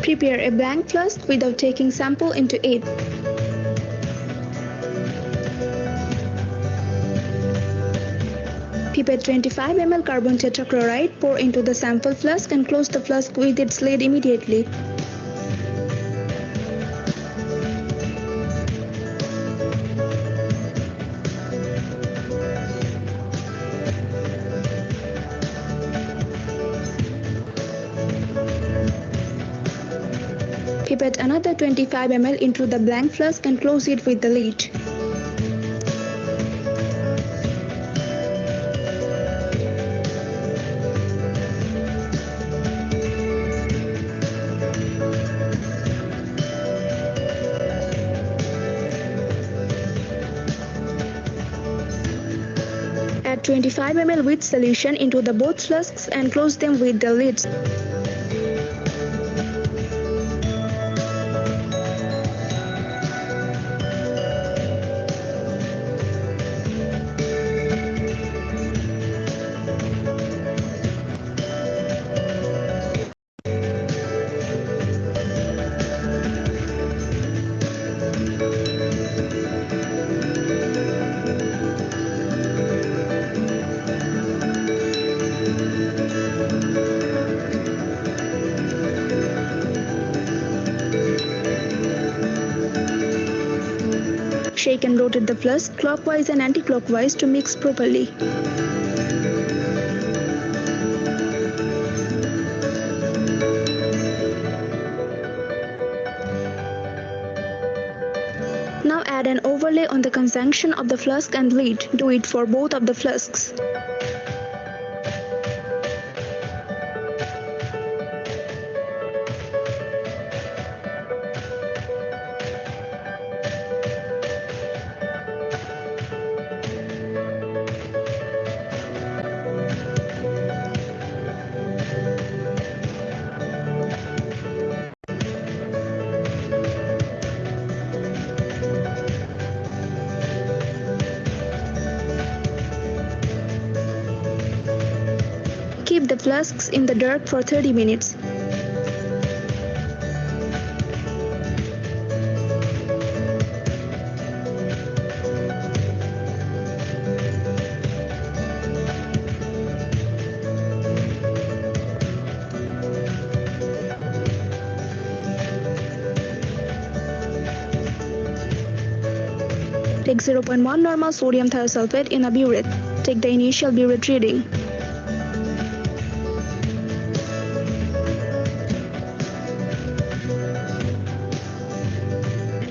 Speaker 2: Prepare a blank flask without taking sample into it. Pipette 25 ml carbon tetrachloride, pour into the sample flask and close the flask with its lid immediately. Pipette another 25 ml into the blank flask and close it with the lid. Add 25 ml with solution into the both flasks and close them with the lids. Shake and rotate the flask clockwise and anti-clockwise to mix properly. Now add an overlay on the conjunction of the flask and lid. Do it for both of the flasks. Keep the flasks in the dark for 30 minutes. Take 0.1 normal sodium thiosulfate in a burette. Take the initial burette reading.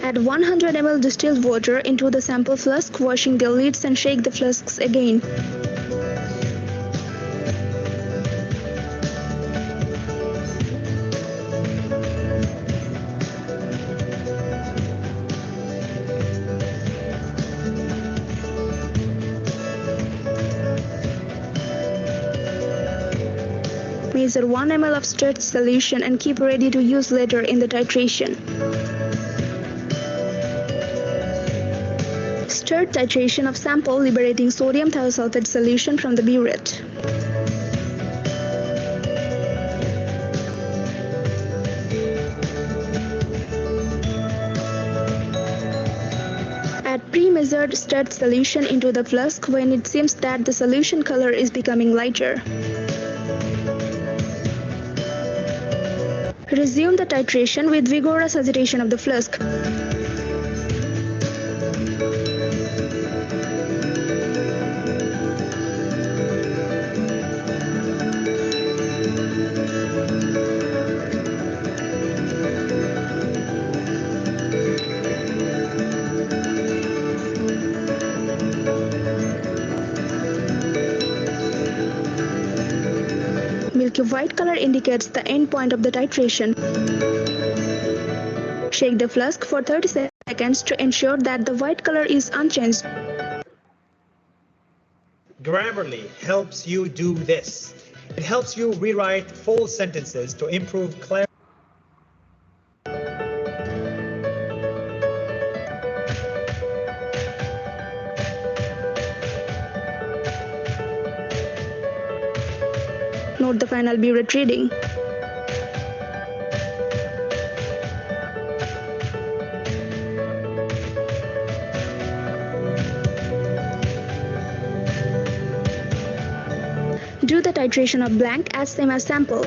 Speaker 2: Add 100 ml distilled water into the sample flask, washing the lids and shake the flasks again. Measure 1 ml of stirred solution and keep ready to use later in the titration. Stirred titration of sample liberating sodium thiosulfate solution from the burette. Add pre-measured stirred solution into the flask when it seems that the solution color is becoming lighter. Resume the titration with vigorous agitation of the flask. Milky white color indicates the end point of the titration. Shake the flask for 30 seconds to ensure that the white color is unchanged.
Speaker 7: Grammarly helps you do this. It helps you rewrite full sentences to improve clarity.
Speaker 2: Note the final burette reading. Do the titration of blank as same as sample.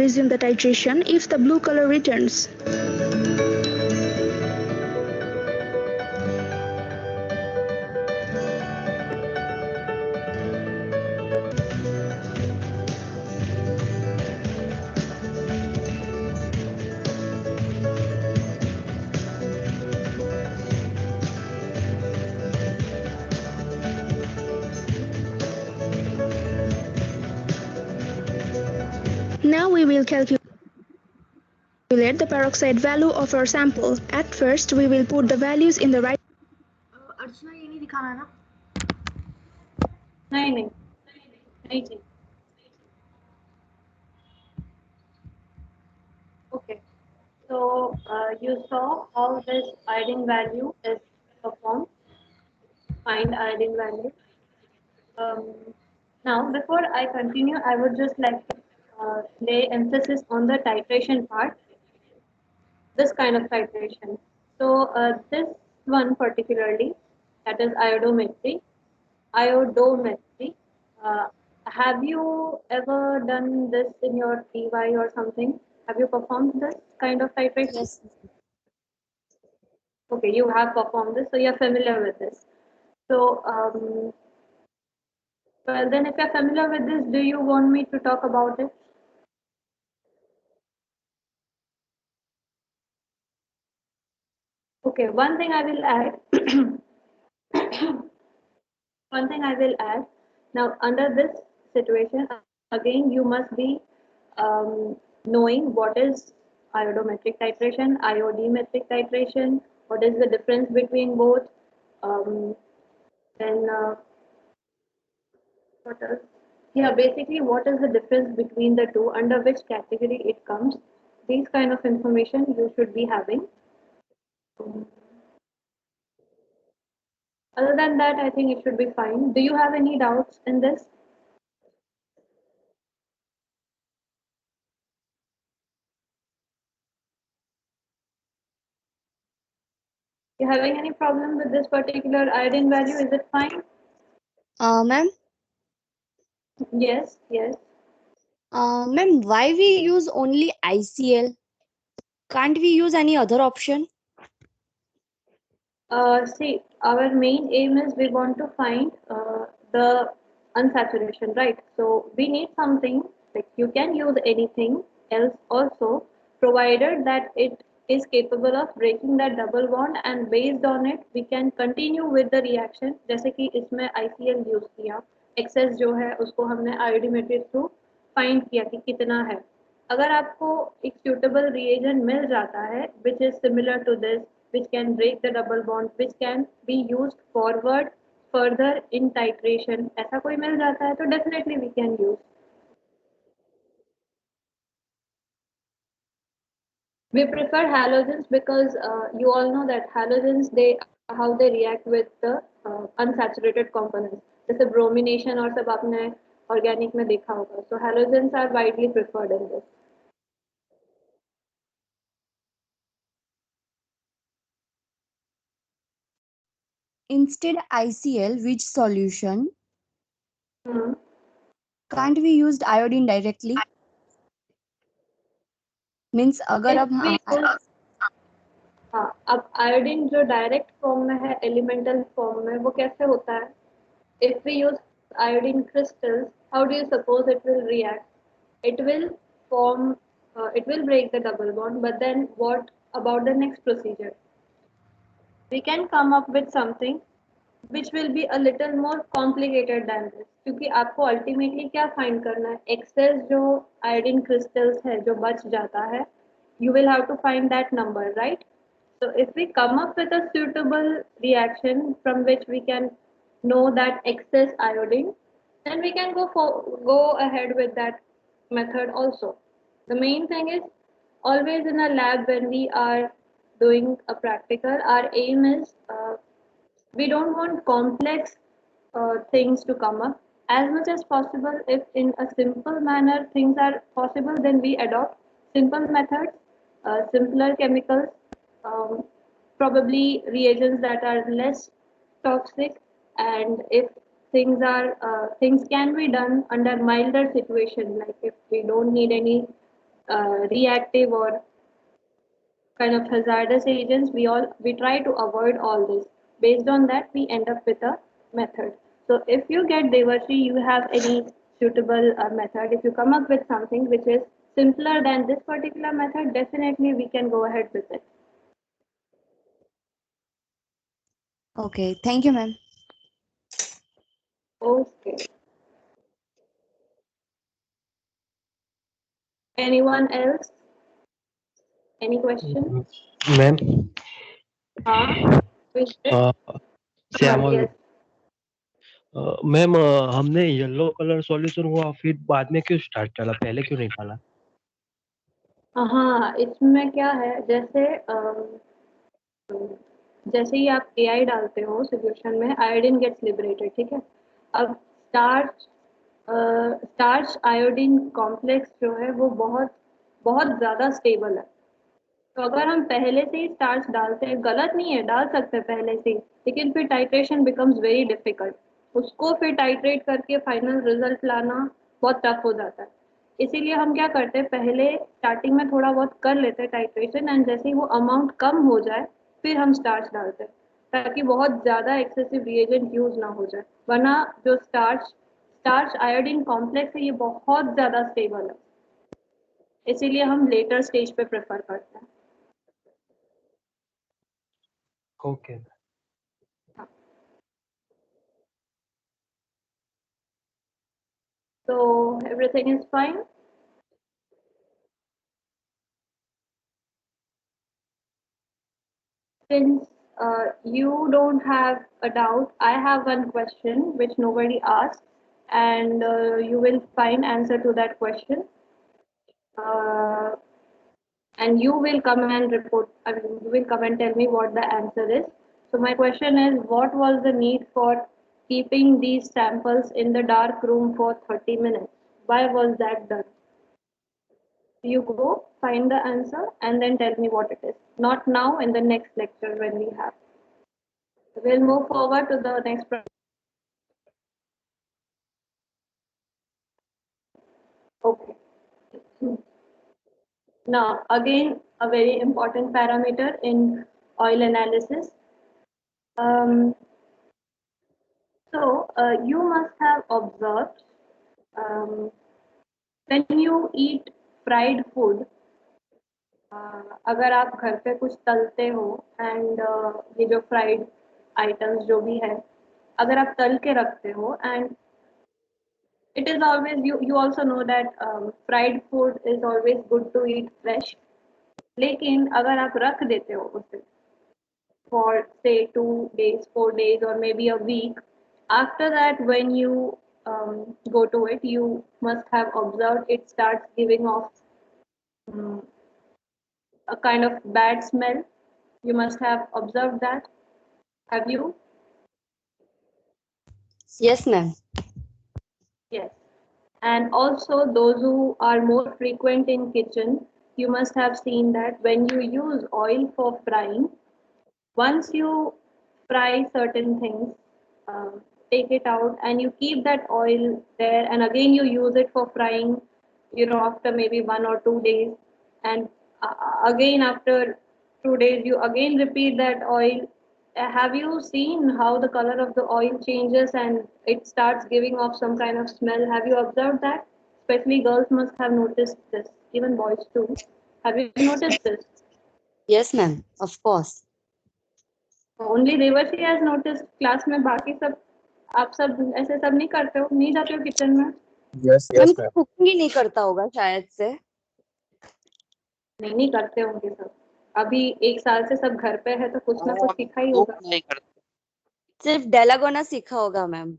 Speaker 2: resume the titration if the blue color returns. Now we will calculate the peroxide value of our sample. At first, we will put the values in the right.
Speaker 6: अर्चना ये नहीं दिखाना है ना
Speaker 1: नहीं चाहिए. Okay. So you saw how this iodine value is performed. Find iodine value. Now, before I continue, I would just like to lay emphasis on the titration part. This kind of titration. So this one particularly, that is iodometry. Iodometry. Have you ever done this in your PY or something? Have you performed this kind of titration?
Speaker 4: Yes.
Speaker 1: Okay, you have performed this, so you're familiar with this. So, well, then if you're familiar with this, do you want me to talk about it? Okay, one thing I will add. One thing I will add. Now, under this situation, again, you must be knowing what is iodometric titration, iodimetric titration, what is the difference between both. Then what else? Yeah, basically, what is the difference between the two, under which category it comes? These kind of information you should be having. Other than that, I think it should be fine. Do you have any doubts in this? You having any problem with this particular iodine value? Is it fine?
Speaker 4: Ma'am,
Speaker 1: Yes, yes.
Speaker 4: ma'am, why we use only ICL? Can't we use any other option?
Speaker 1: See, our main aim is we want to find the unsaturation, right? So we need something like you can use anything else also, provided that it is capable of breaking that double bond, and based on it we can continue with the reaction. जैसे कि इसमें ICL use किया, excess जो है उसको हमने iodimetry through find किया कि कितना है. अगर आपको एक suitable reagent मिल जाता है which is similar to this, which can break the double bond, which can be used forward further in titration, ऐसा कोई मिल जाता है तो definitely we can use. We prefer halogens because you all know that halogens, they how they react with the unsaturated components. जैसे bromination और सब आपने organic में देखा होगा. So halogens are widely preferred in this.
Speaker 4: Instead ICL, which solution?
Speaker 1: Hmm.
Speaker 4: Can't we use iodine directly? Means अगर
Speaker 1: If
Speaker 4: अब
Speaker 1: we use, हाँ, अब आयोडीन जो डायरेक्ट फॉर्म में है, एलिमेंटल फॉर्म में, वो कैसे होता है? If we use iodine crystals, how do you suppose it will react? It will form, it will break the double bond, but then what about the next procedure? We can come up with something which will be a little more complicated than this, क्योंकि आपको ultimately क्या find करना है? Excess जो iodine crystals है, जो बच जाता है, you will have to find that number, right? So if we come up with a suitable reaction from which we can know that excess iodine, then we can go ahead with that method also. The main thing is always in a lab when we are doing a practical, our aim is we don't want complex things to come up. As much as possible, if in a simple manner things are possible, then we adopt simple methods, simpler chemicals, um, probably reagents that are less toxic, and if things can be done under milder situation, like if we don't need any reactive or kind of hazardous agents. We try to avoid all this. Based on that, we end up with a method. So if you get Devarshi, you have any suitable method. If you come up with something which is simpler than this particular method, definitely we can go ahead with it.
Speaker 4: Okay, thank you, ma'am.
Speaker 1: Okay. Anyone else? Any question?
Speaker 8: Ma'am
Speaker 1: With this?
Speaker 8: Shyamal
Speaker 1: Yes.
Speaker 8: Ma'am हमने yellow colour solution हुआ फिर बाद में क्यों start डाला पहले क्यों नहीं डाला
Speaker 1: हाँ, इसमें क्या है, जैसे ही आप AI डालते हो सॉल्यूशन में, आयोडीन गेट्स लिबरेटेड, ठीक है। अब स्टार्च आयोडीन कॉम्प्लेक्स जो है वो बहुत बहुत ज़्यादा स्टेबल है। तो अगर हम पहले से ही स्टार्च डालते हैं, गलत नहीं है, डाल सकते हैं पहले से ही, लेकिन फिर टाइट्रेशन बिकम्स वेरी डिफिकल्ट। उसको फिर टाइट्रेट करके फाइनल रिजल्ट लाना बहुत टफ हो जाता है। इसीलिए हम क्या करते हैं, पहले स्टार्टिंग में थोड़ा बहुत कर लेते हैं टाइट्रेशन, एंड जैसे ही वो अमाउंट कम हो जाए फिर हम स्टार्च डालते हैं, ताकि बहुत ज़्यादा एक्सेसिव रिएजेंट यूज ना हो जाए। वरना जो स्टार्च आयोडीन कॉम्प्लेक्स है ये बहुत ज़्यादा स्टेबल है, इसीलिए हम लेटर स्टेज पे प्रेफर करते हैं।
Speaker 8: Okay
Speaker 1: So everything is fine. Since you don't have a doubt, I have one question which nobody asked, and you will find answer to that question. Uh, and you will come and report. I mean, you will come and tell me what the answer is. So my question is, what was the need for keeping these samples in the dark room for 30 minutes? Why was that done? You go find the answer and then tell me what it is. Not now, in the next lecture when we have. We'll move forward to the next problem. Okay. Now, again, a very important parameter in oil analysis. Um, you must have observed, when you eat fried food, अगर आप घर पे कुछ तलते हो, and ये जो fried items जो भी है, अगर आप तल के रखते हो, and it is always, you also know that fried food is always good to eat fresh. लेकिन अगर आप रख देते हो उसे for say 2 days, 4 days, or maybe a week, after that when you go to it, you must have observed it starts giving off um, a kind of bad smell. You must have observed that. Have you?
Speaker 4: Yes, ma'am.
Speaker 1: Yes. And also those who are more frequent in kitchen, you must have seen that when you use oil for frying, once you fry certain things, take it out and you keep that oil there, and again you use it for frying, after maybe 1 or 2 days, and again after 2 days you again repeat that oil. Have you seen how the color of the oil changes and it starts giving off some kind of smell? Have you observed that? Especially girls must have noticed this, even boys too. Have you noticed this?
Speaker 4: Yes, ma'am. Of course.
Speaker 1: Only देवर्षि has notice, class में बाकी सब आप सब ऐसे सब नहीं करते हो, नहीं जाते हो किचन में?
Speaker 8: Yes
Speaker 4: ma'am
Speaker 8: yes ma'am
Speaker 4: cooking ही नहीं करता होगा शायद से।
Speaker 1: नहीं करते होंगे सब। अभी 1 साल से सब घर पे है तो कुछ ना कुछ सीखा ही
Speaker 9: वो
Speaker 1: होगा।
Speaker 9: नहीं करते।
Speaker 4: सिर्फ डेलागोना सीखा होगा ma'am.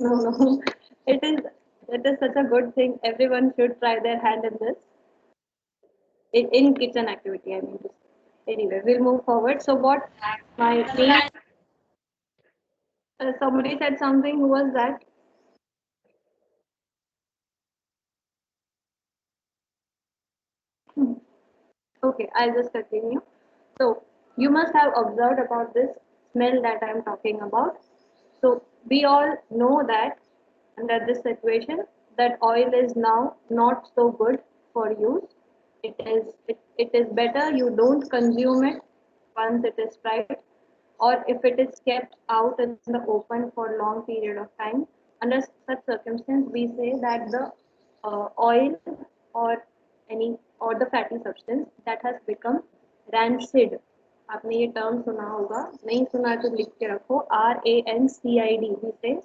Speaker 1: No, it is such a good thing. Everyone should try their hand in this. In kitchen activity, I mean. Anyway, we'll move forward. So what my main, somebody said something. Who was that? Okay, I'll just continue. So you must have observed about this smell that I'm talking about. So we all know that under this situation, that oil is now not so good for use. It is better you don't consume it once it is fried, or if it is kept out in the open for long period of time. Under such circumstance, we say that the oil or the fatty substance that has become rancid. आपने ये term सुना होगा, नहीं सुना तो लिख के रखो, RANCID. We say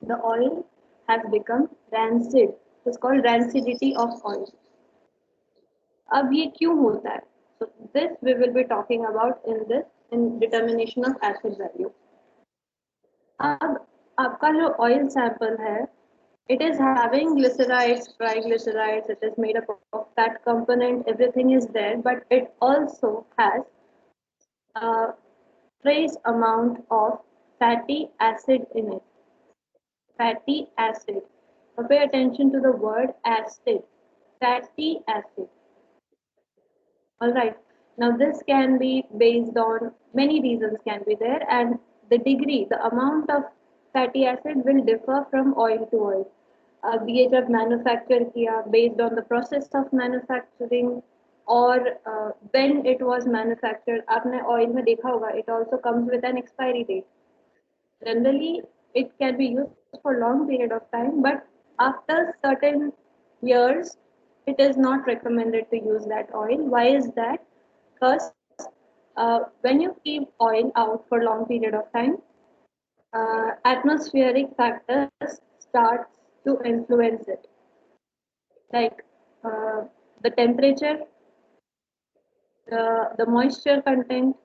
Speaker 1: the oil has become rancid. It's called rancidity of oil. अब ये क्यों होता है? So this we will be talking about in determination of acid value. अब आपका जो oil sample है, it is having glycerides, triglycerides, it is made up of fat component, everything is there, but it also has a trace amount of fatty acid in it. Fatty acid. So pay attention to the word acid. Fatty acid. All right. Now this can be based on many reasons can be there, and the degree, the amount of fatty acid will differ from oil to oil. अब ये जब manufacture किया based on the process of manufacturing और when it was manufactured, आपने oil में देखा होगा, it also comes with an expiry date. Generally, it can be used for long period of time, but after certain years, it is not recommended to use that oil. Why is that? Because when you keep oil out for long period of time, atmospheric factors start to influence it, like the temperature, the moisture content,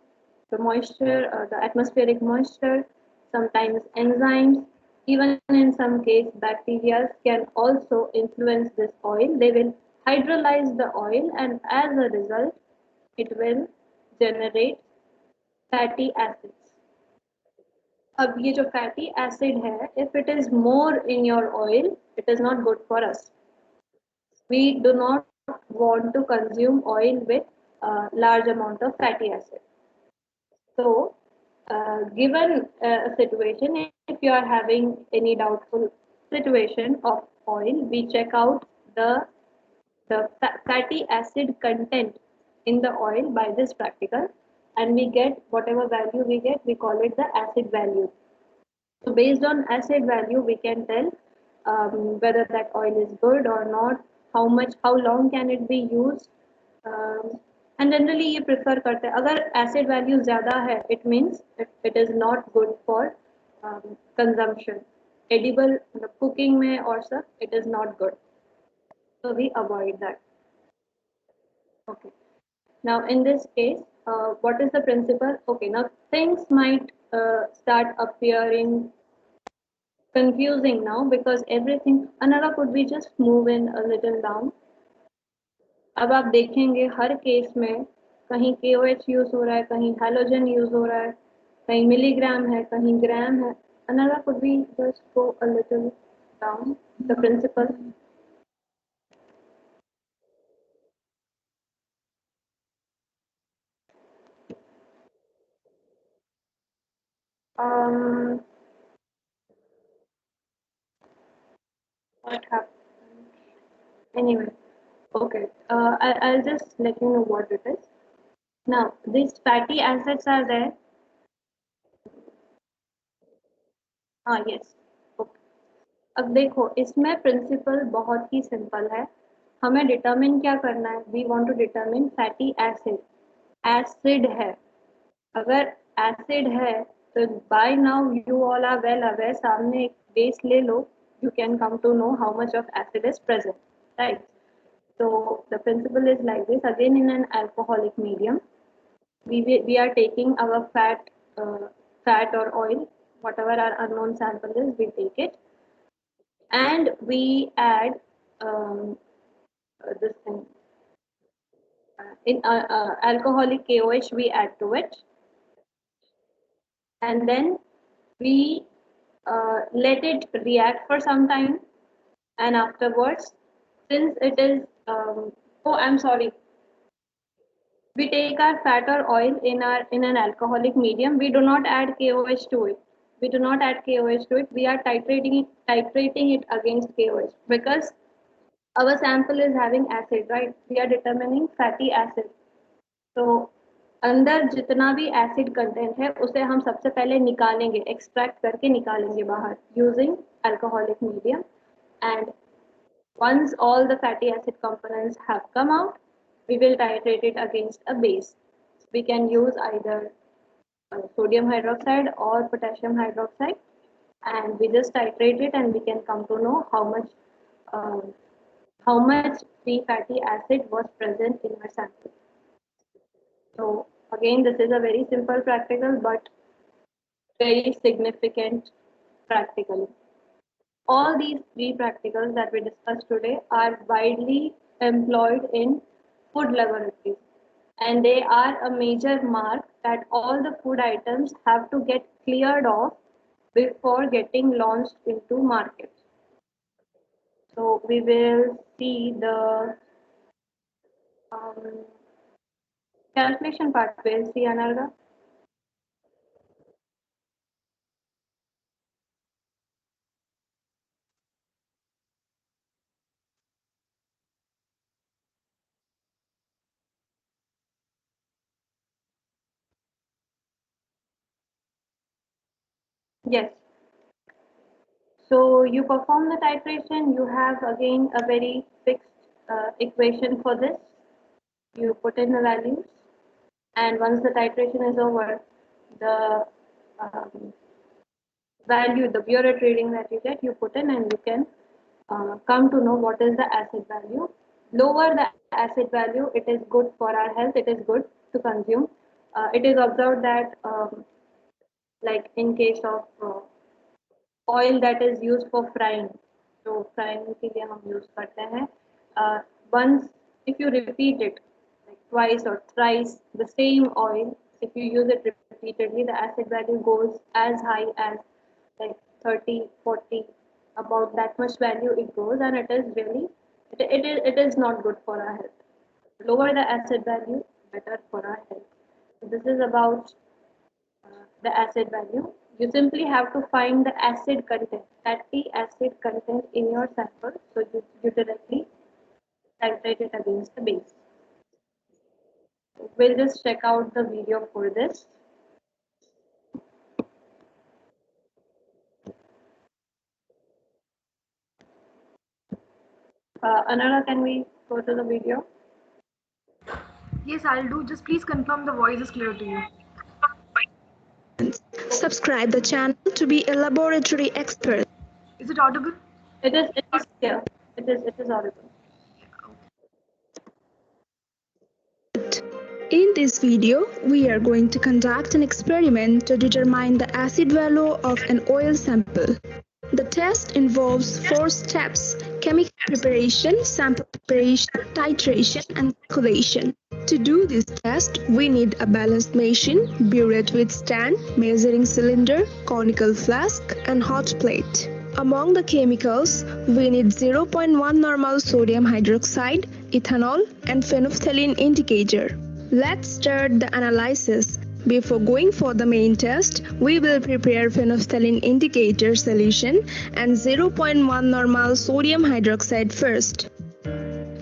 Speaker 1: the atmospheric moisture, sometimes enzymes, even in some case bacteria can also influence this oil. They will hydrolyze the oil, and as a result, it will generate fatty acids. अब ये जो fatty acid है, if it is more in your oil, it is not good for us. We do not want to consume oil with a large amount of fatty acid. So, given a situation, if you are having any doubtful situation of oil, we check out the fatty acid content in the oil by this practical, and we get whatever value we get, we call it the acid value. So based on acid value, we can tell whether that oil is good or not, how long can it be used, and generally ये prefer करते हैं. अगर acid value ज़्यादा है, it means it is not good for consumption. Edible cooking में और सब, it is not good. So we avoid that. Okay. Now in this case, what is the principle? Okay, now things might start appearing confusing now because everything, Anara, could we just move in a little down? अब आप देखेंगे हर case में कहीं KOH use हो रहा है, कहीं halogen use हो रहा है, कहीं मिलीग्राम है, कहीं ग्राम है. Anara, could we just go a little down the principle? What happened? Anyway, okay. I'll just let you know what it is. Now, these fatty acids are there. हाँ, yes. Okay. अब देखो इसमें principal बहुत ही simple है. हमें determine क्या करना है? We want to determine fatty acid. Acid है, अगर एसिड है तो by now you all are well aware, सामने एक बेस ले लो, you can come to know how much of acid is present, right? So the principle is like this. Again, in an alcoholic medium, we are taking our fat or oil, whatever our unknown sample is, we take it, and we add this thing. In alcoholic KOH, we add to it, and then we let it react for some time, and afterwards, since it is oh, I'm sorry, we take our fat or oil in an alcoholic medium, we do not add KOH to it. We do not add KOH to it. We are titrating it against KOH because our sample is having acid, right? We are determining fatty acid. तो अंदर जितना भी acid content है उसे हम सबसे पहले निकालेंगे, एक्सट्रैक्ट करके निकालेंगे बाहर using alcoholic medium. And once all the fatty acid components have come out, we will titrate it against a base. We can use either sodium hydroxide or potassium hydroxide, and we just titrate it and we can come to know how much free fatty acid was present in our sample. So again, this is a very simple practical but very significant practical. All these three practicals that we discussed today are widely employed in food laboratories, and they are a major mark that all the food items have to get cleared off before getting launched into market. So we will see the calculation part. We'll see Anarga. Yes. So you perform the titration, you have again a very fixed equation for this. You put in the values, and once the titration is over, the value, the Biuret reading that you get, you put in, and you can come to know what is the acid value. Lower the acid value, it is good for our health, it is good to consume. It is observed that like in case of oil that is used for frying, so frying के लिए हम use करते हैं. Once if you repeat it like twice or thrice the same oil, if you use it repeatedly, the acid value goes as high as like 30, 40, about that much value it goes, and it is really it is not good for our health. Lower the acid value, better for our health. So this is about the acid value. You simply have to find the acid content, fatty acid content in your sample. So you directly titrate it against the base. We'll just check out the video for this. Anara, can we go to the video?
Speaker 6: Yes, I'll do. Just please confirm the voice is clear to you.
Speaker 2: Subscribe the channel to be a laboratory expert.
Speaker 6: Is it audible?
Speaker 1: It is clear. It is audible.
Speaker 2: In this video, we are going to conduct an experiment to determine the acid value of an oil sample. The test involves 4 steps: chemical preparation, sample preparation, titration, and calculation. To do this test, we need a balanced machine, burette with stand, measuring cylinder, conical flask, and hot plate. Among the chemicals, we need 0.1 normal sodium hydroxide, ethanol, and phenolphthalein indicator. Let's start the analysis. Before going for the main test, we will prepare phenolphthalein indicator solution and 0.1 normal sodium hydroxide first.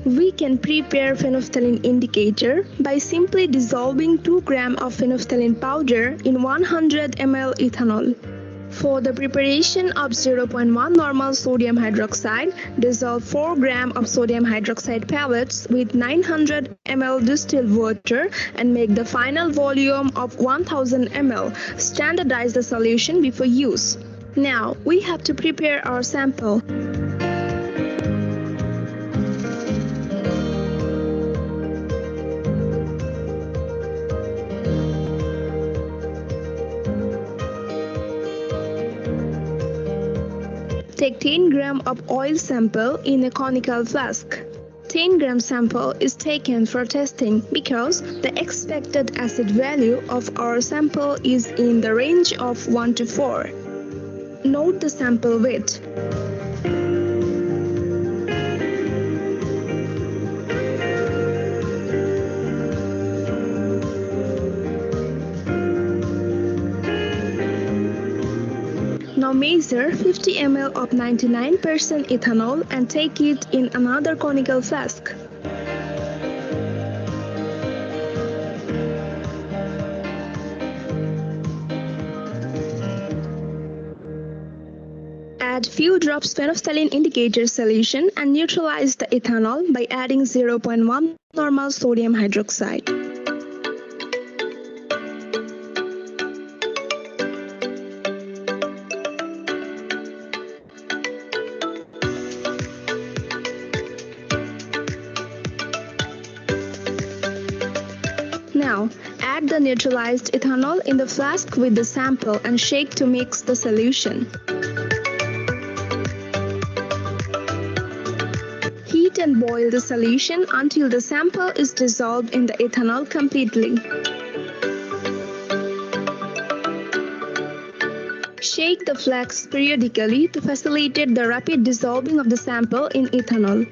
Speaker 2: We can prepare phenolphthalein indicator by simply dissolving 2 grams of phenolphthalein powder in 100 ml ethanol. For the preparation of 0.1 normal sodium hydroxide, dissolve 4 grams of sodium hydroxide pellets with 900 ml distilled water and make the final volume of 1000 ml. Standardize the solution before use. Now, we have to prepare our sample. Take 10 grams of oil sample in a conical flask. 10 gram sample is taken for testing because the expected acid value of our sample is in the range of 1 to 4. Note the sample weight. measure 50 ml of 99% ethanol and take it in another conical flask. Add few drops phenolphthalein indicator solution and neutralize the ethanol by adding 0.1 normal sodium hydroxide. Now, add the neutralized ethanol in the flask with the sample and shake to mix the solution. Heat and boil the solution until the sample is dissolved in the ethanol completely. Shake the flask periodically to facilitate the rapid dissolving of the sample in ethanol.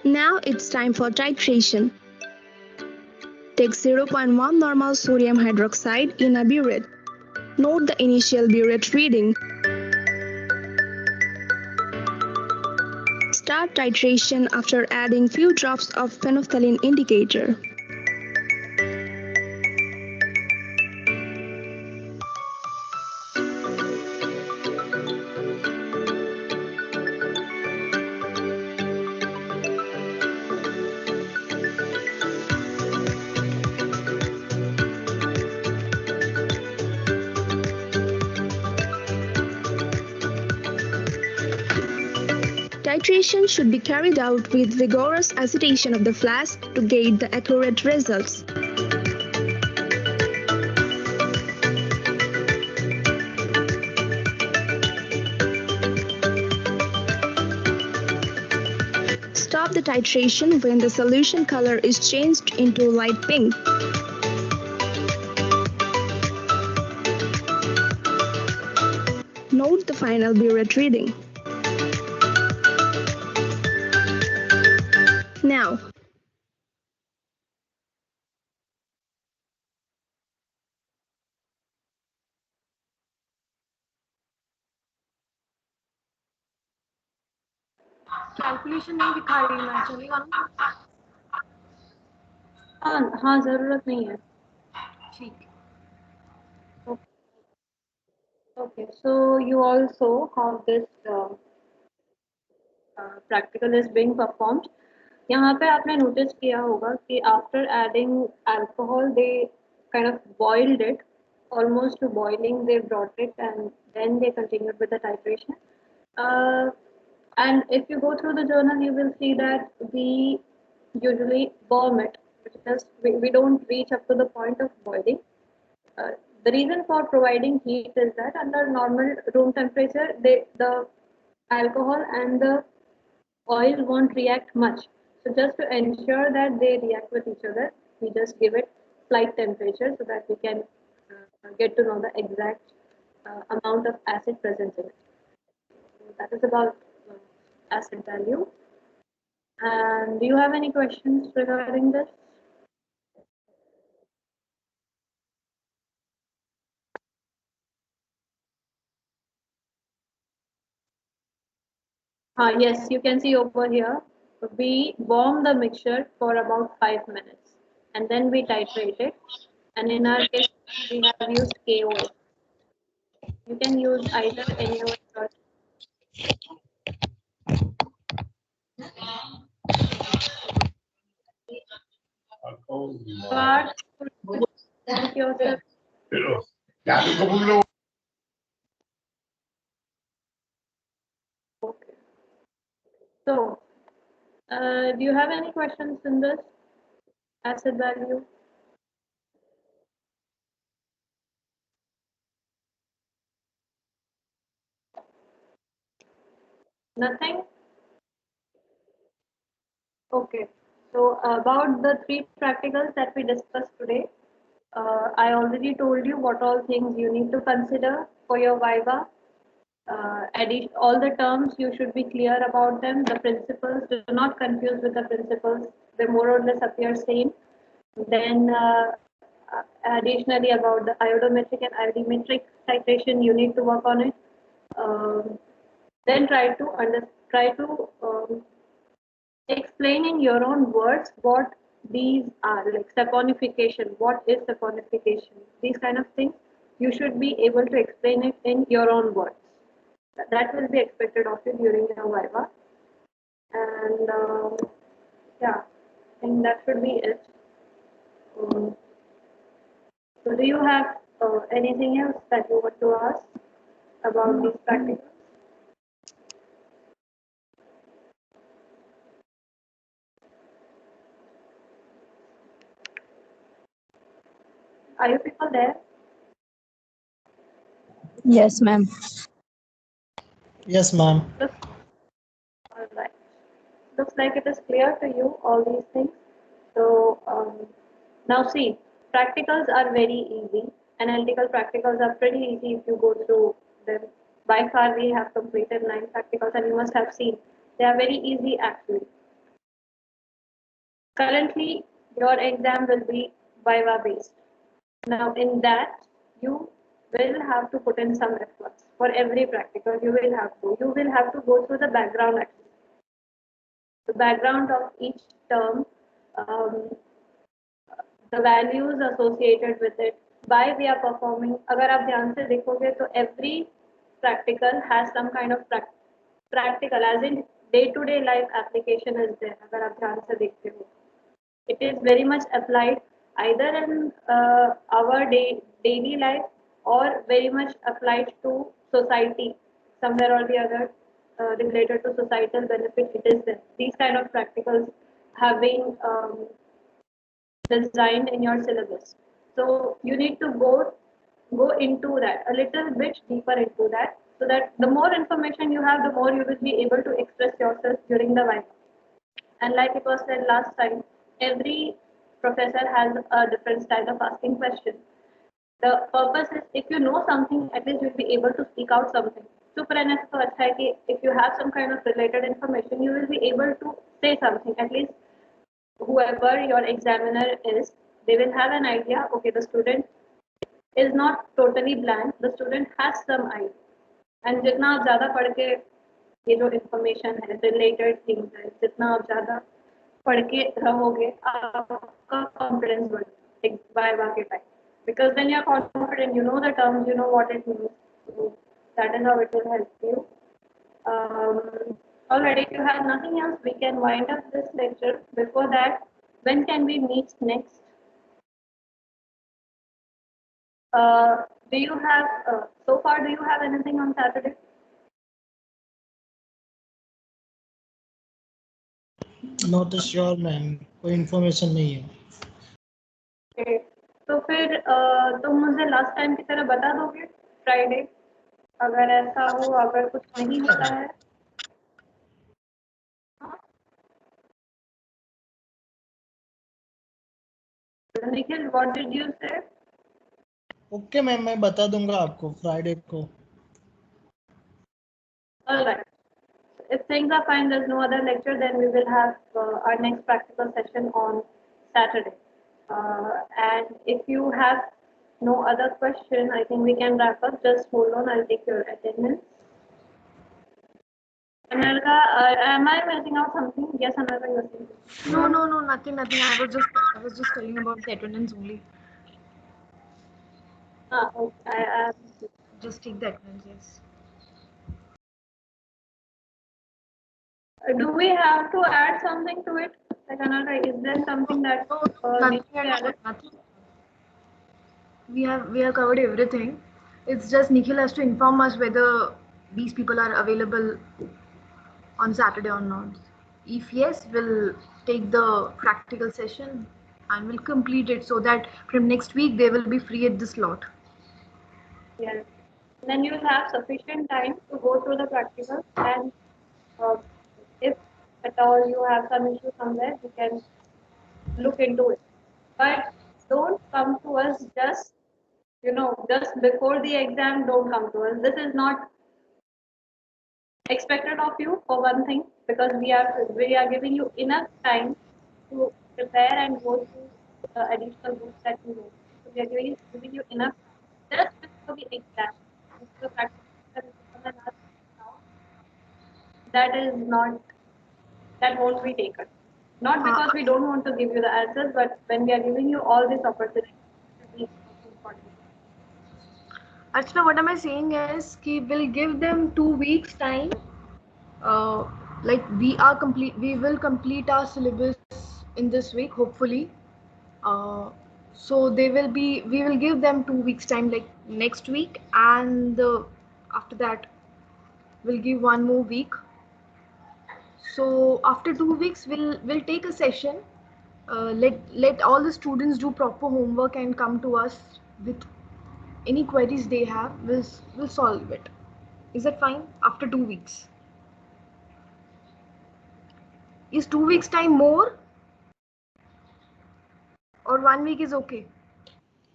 Speaker 2: Now it's time for titration. Take 0.1 normal sodium hydroxide in a burette. Note the initial burette reading. Start titration after adding few drops of phenolphthalein indicator. Titration should be carried out with vigorous agitation of the flask to get the accurate results. Stop the titration when the solution color is changed into light pink. Note the final burette reading. Now,
Speaker 6: calculation नहीं दिखा रही मैं, चलेगा ना?
Speaker 1: हाँ ज़रूरत नहीं है.
Speaker 6: ठीक.
Speaker 1: Okay, so you all saw how this practical is being performed. यहाँ पे आपने notice किया होगा कि after adding alcohol they kind of boiled it almost to boiling, they brought it and then they continued with the titration. And if you go through the journal you will see that we usually warm it, because we don't reach up to the point of boiling. The reason for providing heat is that under normal room temperature, the alcohol and the oil won't react much. So just to ensure that they react with each other, we just give it flight temperature so that we can get to know the exact amount of acid present in it. So that is about acid value. And do you have any questions regarding this? Yes, you can see over here, we warm the mixture for about 5 minutes and then we titrate it. and in our case, we have used KOS. You can use either any of your part to present yourself. Okay. So, do you have any questions in this asset value? Nothing? Okay. So, about the three practicals that we discussed today, I already told you what all things you need to consider for your Viva. All the terms, you should be clear about them. The principles, do not confuse with the principles. They more or less appear same. Then additionally about the iodometric and iodimetric titration, you need to work on it. Then try to explain in your own words what these are, like saponification. What is saponification? These kind of things. You should be able to explain it in your own words. That will be expected of you during your Viva. And yeah, I think that should be it. So do you have anything else that you want to ask about these practicals? Are you people there?
Speaker 4: Yes, ma'am.
Speaker 5: Yes, ma'am.
Speaker 1: All right. Looks like it is clear to you, all these things. So now see, practicals are very easy. Analytical practicals are pretty easy if you go through them. By far, we have completed 9 practicals, and you must have seen they are very easy actually. Currently, your exam will be Viva based. Now, in that, you will have to put in some efforts. For every practical, you will have to go through the background activity. The background of each term, um, the values associated with it, why we are performing. अगर आप ध्यान से देखोगे तो every practical has some kind of practical, as in day-to-day life application is there. अगर आप ध्यान से देखते हो, it is very much applied either in our daily life or very much applied to society somewhere or the other, related to societal benefit. It is there. These kind of practicals have been designed in your syllabus. So you need to go into that a little bit deeper into that, so that the more information you have, the more you will be able to express yourself during the Viva. And like it was said last time, every professor has a different style of asking questions. The purpose is, if you know something, at least you'll be able to speak out something. Super NS तो अच्छा है कि if you have some kind of related information, you will be able to say something. At least whoever your examiner is, they will have an idea. Okay, the student is not totally blank. The student has some idea. And जितना आप ज़्यादा पढ़ के ये जो information है, related things है, जितना आप ज़्यादा पढ़ के रहोगे, आपका confidence बढ़ेगा Viva के time. Because then you're confident, you know the terms, you know what it means. So that is how it will help you. Alright, if you have nothing else, we can wind up this lecture. Before that, when can we meet next? Do you have, so far, do you have anything on Saturday?
Speaker 5: Not sure, ma'am, कोई information नहीं है.
Speaker 1: Okay. तो फिर तुम मुझे last time की तरह बता दोगे फ्राइडे, अगर ऐसा हो, अगर कुछ नहीं होता है. Nikhil, what did you say?
Speaker 5: Okay ma'am, मैं बता दूंगा आपको फ्राइडे को.
Speaker 1: All right. If things are fine, there's no other lecture, then we will have our next practical session on Saturday. And if you have no other question, I think we can wrap up. Just hold on, I'll take your attendance. Anarga, am I missing out something? Yes, Anarga, you're saying.
Speaker 6: No, nothing. I was just telling about the attendance only.
Speaker 1: Okay.
Speaker 6: Just take that one, yes.
Speaker 1: Do we have to add something to it? Like another, is there something that
Speaker 6: Nothing
Speaker 1: needs to be
Speaker 6: at all,
Speaker 1: added?
Speaker 6: nothing. We have covered everything. It's just Nikhil has to inform us whether these people are available on Saturday or not. If yes, we'll take the practical session and we'll complete it so that from next week they will be free at the slot.
Speaker 1: Yes. Then you will have sufficient time to go through the practical, and uh, if at all you have some issue somewhere, you can look into it. But don't come to us just before the exam. Don't come to us. This is not expected of you, for one thing, because we are giving you enough time to prepare and go through the additional books that you know. So we are giving you enough time just before the exam. If the practical is come and ask now, that is not that won't be taken. Not because we don't want to give you the answers, but when we are giving you all this opportunity, it is important.
Speaker 6: Archana, what am I saying is कि we'll give them 2 weeks time. Uh, like we will complete our syllabus in this week, hopefully. So we will give them 2 weeks time, like next week, and after that, we'll give one more week. So after 2 weeks, we'll take a session. Let all the students do proper homework and come to us with any queries they have. We'll solve it. Is that fine? After 2 weeks, is 2 weeks time more or 1 week is okay?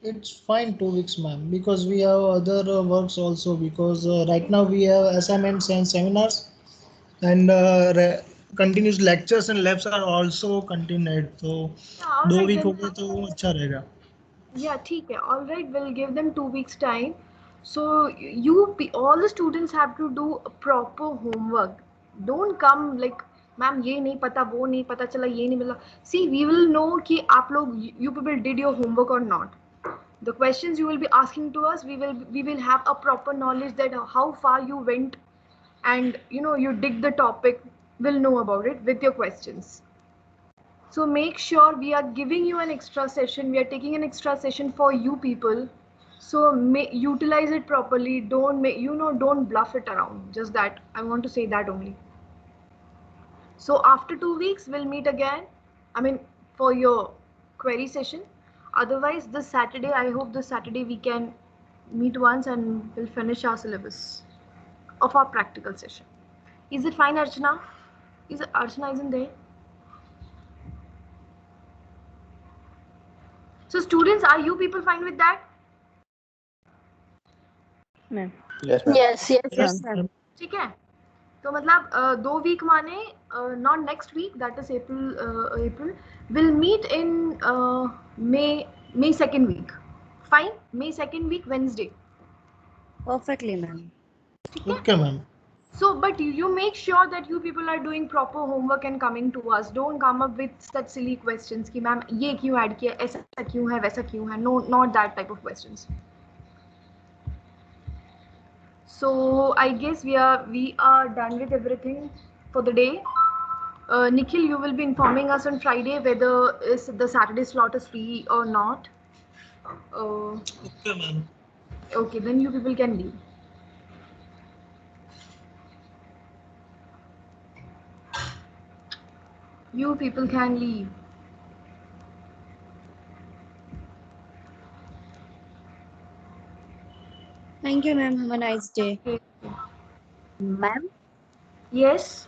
Speaker 5: It's fine 2 weeks, ma'am, because we have other works also. Because right now we have assignments and seminars, and continuous lectures and labs are also continued. So
Speaker 6: Yeah, all
Speaker 5: 2 week
Speaker 6: right
Speaker 5: हो
Speaker 6: then.
Speaker 5: गए तो अच्छा रहेगा.
Speaker 6: Yeah, ठीक है. All right, we'll give them 2 weeks time. So all the students have to do a proper homework. Don't come like ma'am ये नहीं पता वो नहीं पता चला ये नहीं मिला. See, we will know कि आप लोग you people did your homework or not. The questions you will be asking to us, we will have a proper knowledge that how far you went, and you dig the topic. We'll know about it with your questions. So make sure we are giving you an extra session. We are taking an extra session for you people. So utilize it properly. Don't bluff it around. Just that I want to say that only. So after 2 weeks, we'll meet again. I mean, for your query session. Otherwise, this Saturday, I hope this Saturday we can meet once and we'll finish our syllabus of our practical session. Is it fine, Archana? Archana isn't there? So students, are you people fine with that?
Speaker 4: Ma'am.
Speaker 9: Yes, ma'am.
Speaker 10: Yes, yes,
Speaker 8: Yes,
Speaker 10: ma'am.
Speaker 8: ma'am.
Speaker 6: ठीक है तो मतलब 2 week माने not next week, that is April. We'll meet in May 2nd week. Fine, May 2nd week, Wednesday.
Speaker 4: Perfectly, ma'am.
Speaker 6: ठीक है.
Speaker 5: Okay, ma'am.
Speaker 6: So but you make sure that you people are doing proper homework and coming to us. Don't come up with such silly questions कि ma'am ये क्यों add किया, ऐसा क्यों है, वैसा क्यों है. No, not that type of questions. So I guess we are done with everything for the day. Nikhil, you will be informing us on Friday whether the Saturday slot is free or not.
Speaker 5: Okay, ma'am.
Speaker 6: Okay, then you people can leave. You people can leave.
Speaker 4: Thank you, ma'am. Have a nice day.
Speaker 6: Okay.
Speaker 10: Ma'am,
Speaker 6: Yes.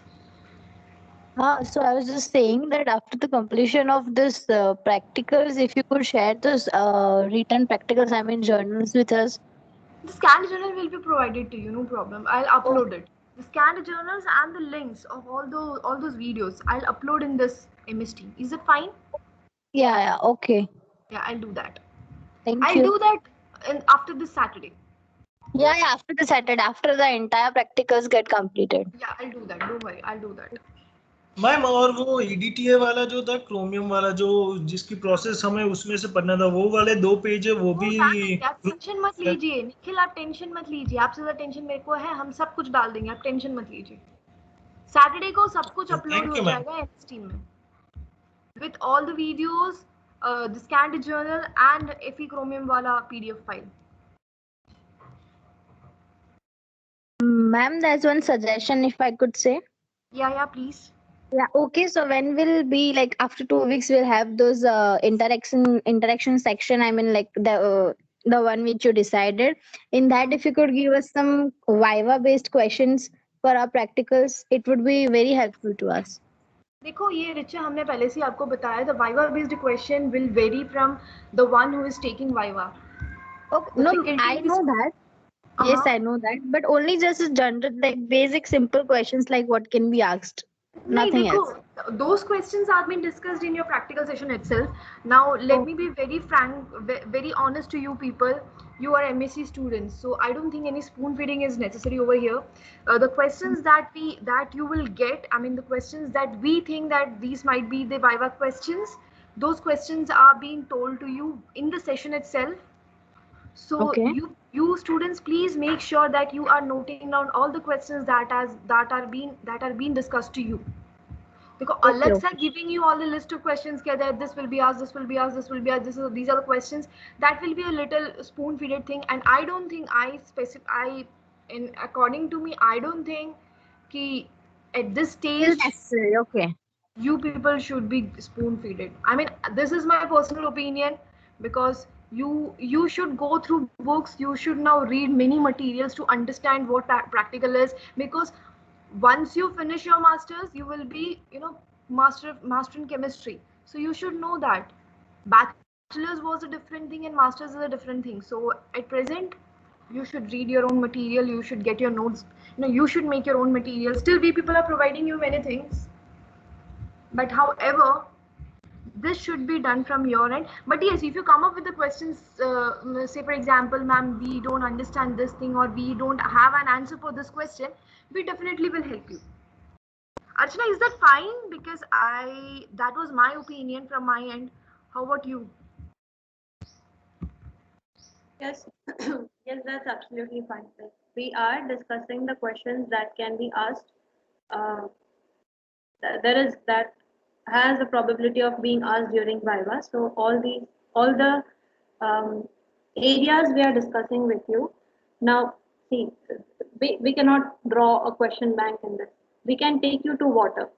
Speaker 10: so I was just saying that after the completion of this practicals, if you could share those written practicals, I mean journals with us.
Speaker 6: The scanned journal will be provided to you, no problem. I'll upload it. The scanned journals and the links of all those videos, I'll upload in this MST. Is it fine?
Speaker 10: Yeah, yeah, okay.
Speaker 6: Yeah, I'll do that.
Speaker 10: Thank
Speaker 6: I'll
Speaker 10: you.
Speaker 6: do that after this Saturday.
Speaker 10: Yeah, yeah, after the Saturday, after the entire practicals get completed.
Speaker 6: Yeah, I'll do that. Don't worry, I'll do that.
Speaker 5: Ma'am और वो EDTA वाला जो था, chromium वाला जो जिसकी process हमें उसमें से पढ़ना था, वो वाले 2 पेज है, वो भी
Speaker 6: आप टेंशन मत लीजिए निखिल, आप टेंशन मत लीजिए, आपसे ज्यादा टेंशन मेरे को है, हम सब कुछ डाल देंगे, आप टेंशन मत लीजिए। सैटरडे को सब कुछ अपलोड
Speaker 5: थैंक
Speaker 6: हो
Speaker 5: यू मैम।
Speaker 6: जाएगा MS टीम में with all the videos, the scanned journal and Fe Chromium wala PDF file.
Speaker 10: Ma'am, there's one suggestion if I could say.
Speaker 6: Yeah, please.
Speaker 10: Yeah, okay. So when will be like after 2 weeks we'll have those interaction section. I mean, like the one which you decided. In that, if you could give us some Viva based questions for our practicals, it would be very helpful to us.
Speaker 6: देखो ये रिचा हमने पहले से आपको बताया, the Viva based question will vary from the one who is taking Viva.
Speaker 10: Okay, no, I know that. Yes, I know that. But only just general, like basic, simple questions like what can be asked. Nothing else.
Speaker 6: Those questions are being discussed in your practical session itself. Now, let me be very frank, very honest to you people. You are MSc students, so I don't think any spoon feeding is necessary over here. The questions that you will get, I mean, the questions that we think that these might be the Viva questions, those questions are being told to you in the session itself. So you students, please make sure that you are noting down all the questions that are being discussed to you. Because Alexa giving you all the list of questions that this will be asked, this will be asked, this will be asked, these are the questions, that will be a little spoon feeded thing, and I don't think according to me, I don't think ki at this stage you people should be spoon feeded. I mean, this is my personal opinion, because you should go through books, you should now read many materials to understand what practical is, because once you finish your masters, you will be master in chemistry, so you should know that bachelor's was a different thing and masters is a different thing. So at present, you should read your own material, you should get your notes, you should make your own material. Still we people are providing you many things, but however, this should be done from your end. But yes, if you come up with the questions, say for example, ma'am, we don't understand this thing, or we don't have an answer for this question, we definitely will help you. Archana, is that fine? Because that was my opinion from my end. How about you?
Speaker 1: Yes, yes, that's absolutely fine. We are discussing the questions that can be asked. That has a probability of being asked during Viva. So all the areas we are discussing with you. Now, see, we cannot draw a question bank in this. We can take you to water.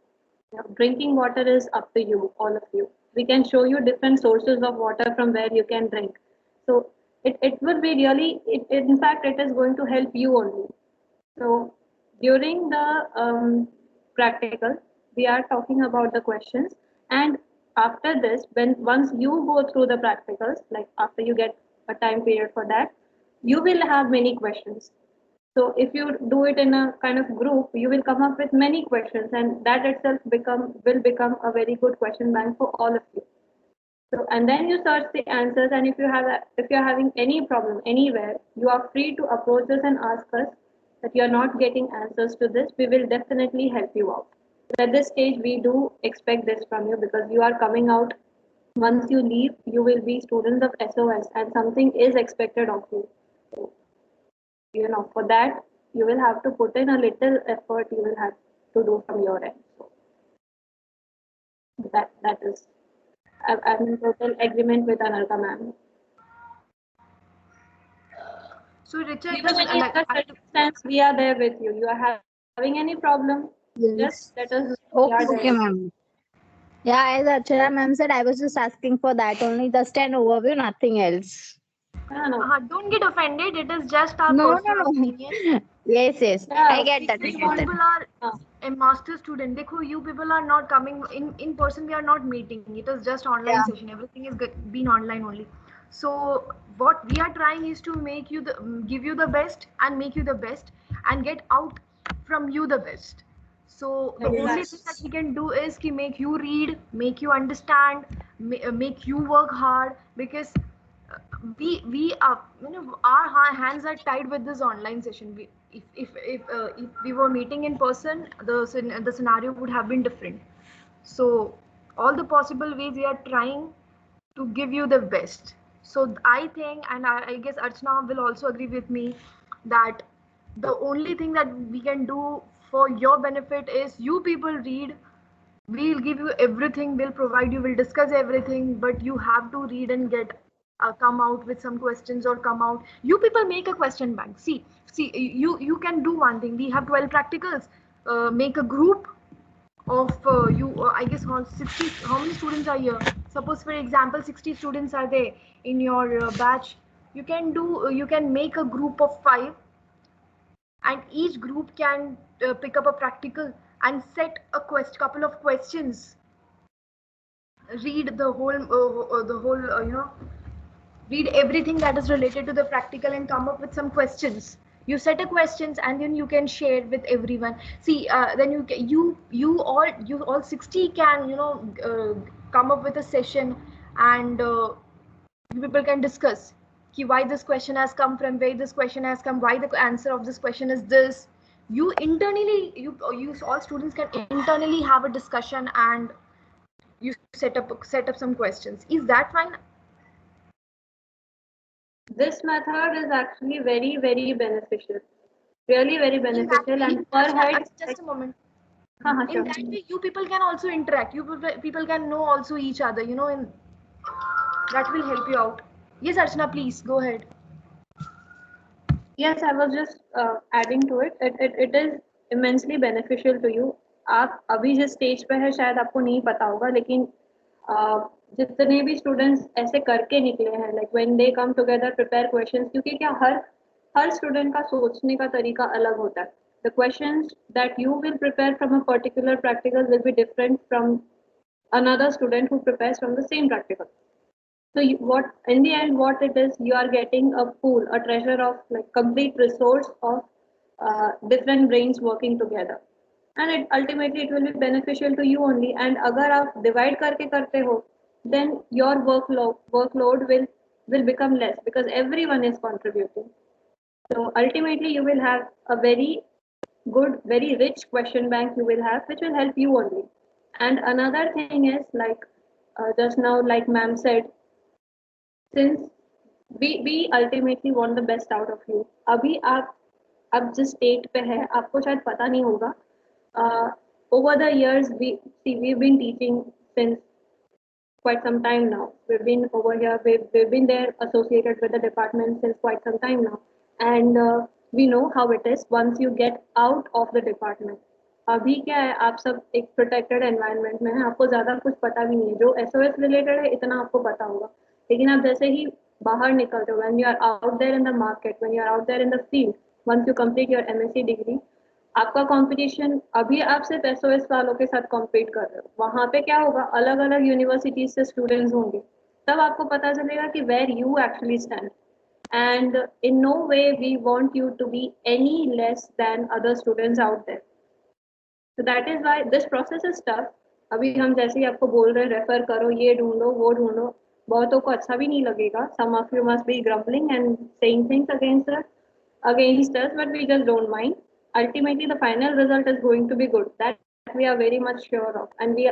Speaker 1: Drinking water is up to you, all of you. We can show you different sources of water from where you can drink. So it would be really, in fact, it is going to help you only. So during the practical, we are talking about the questions, and after this, once you go through the practicals, like after you get a time period for that, you will have many questions. So if you do it in a kind of group, you will come up with many questions, and that itself will become a very good question bank for all of you. So and then you search the answers, and if you're having any problem anywhere, you are free to approach us and ask us that you're not getting answers to this. We will definitely help you out. So at this stage, we do expect this from you, because you are coming out. Once you leave, you will be students of SOS, and something is expected of you. So, for that, you will have to put in a little effort. You will have to do from your end. So that is, I'm in total agreement with Anarka ma'am.
Speaker 6: So Richard,
Speaker 1: even any other circumstance, we are there with you. You are having any problem?
Speaker 10: Yes.
Speaker 1: Just let us.
Speaker 10: Okay, ma'am. Yeah, as Archana ma'am said, I was just asking for that only, just an overview, nothing else.
Speaker 6: Don't get offended. It is just our personal opinion.
Speaker 10: Yes.
Speaker 6: Yeah,
Speaker 10: I get that.
Speaker 6: People are a master student. Dekho, you people are not coming in person. We are not meeting. It is just online session. Everything is been online only. So what we are trying is to give you the best and make you the best and get out from you the best. So the only thing that we can do is make you read, make you understand, make you work hard, because we are, you know, our hands are tied with this online session. If we were meeting in person, the scenario would have been different. So all the possible ways we are trying to give you the best. So I think, and I guess Archana will also agree with me, that the only thing that we can do for your benefit is you people read. We'll give you everything, we'll provide you, we'll discuss everything, but you have to read and get come out with some questions, or come out, you people make a question bank. See, you can do one thing. We have 12 practicals. Make a group of you I guess 60, how many students are here? Suppose for example 60 students are there in your batch. You can do you can make a group of 5, and each group can pick up a practical and set a couple of questions. Read the whole read everything that is related to the practical and come up with some questions. You set a questions and then you can share with everyone. See, then you all 60 can come up with a session, and you people can discuss why this question has come from, where this question has come, why the answer of this question is this. You internally, you all students can internally have a discussion, and you set up some questions. Is that fine?
Speaker 1: This method is actually very, very beneficial. Really very beneficial, and per head.
Speaker 6: Just a moment.
Speaker 1: Sure.
Speaker 6: In that way, you people can also interact. You people can know also each other. You know, and that will help you out. Yes, Archana, please go ahead.
Speaker 1: Yes, I was just adding to it. It is immensely beneficial to you. आप अभी जिस stage पे है शायद आपको नहीं पता होगा, लेकिन जितने भी स्टूडेंट्स ऐसे करके निकले हैं, like when they come together prepare questions, क्योंकि क्या हर स्टूडेंट का सोचने का तरीका अलग होता है. The questions that you will prepare from a particular practical will be different from another student who prepares from the same practical. So what in the end, what it is, you are getting a pool, a treasure of like complete resource of different brains working together, and ultimately it will be beneficial to you only. And अगर आप divide करके करते हो, then your workload will become less because everyone is contributing. So ultimately, you will have a very good, very rich question bank you will have, which will help you only. And another thing is like just now, like ma'am said, since we ultimately want the best out of you. अभी आप अब जिस state पे है आपको शायद पता नहीं होगा. Over the years, we've been teaching since quite some time now. We've been over here. We've been there associated with the department since quite some time now, and we know how it is once you get out of the department. अभी क्या है, आप सब एक protected environment में है, आपको ज्यादा कुछ पता भी नहीं है. जो SOS रिलेटेड है इतना आपको पता होगा, लेकिन आप जैसे ही बाहर निकलते हो, when you are out there in the market, when you are out there in the field, once you complete your MSc degree, आपका कंपटीशन अभी आप सिर्फ SOS वालों के साथ कॉम्पीट कर रहे हो. वहाँ पे क्या होगा, अलग अलग यूनिवर्सिटीज से स्टूडेंट्स होंगे, तब आपको पता चलेगा कि where you actually stand. And in no way we want you to be any less than other students out there. So that is why this process is tough. अभी हम जैसे ही आपको बोल रहे हैं रेफर करो, ये ढूंढो, वो ढूंढो, बहुतों को अच्छा भी नहीं लगेगा. Some of you must be grumbling and saying things against us, but we just don't mind. Ultimately, the final result is going to be good. That we are very much sure of, and we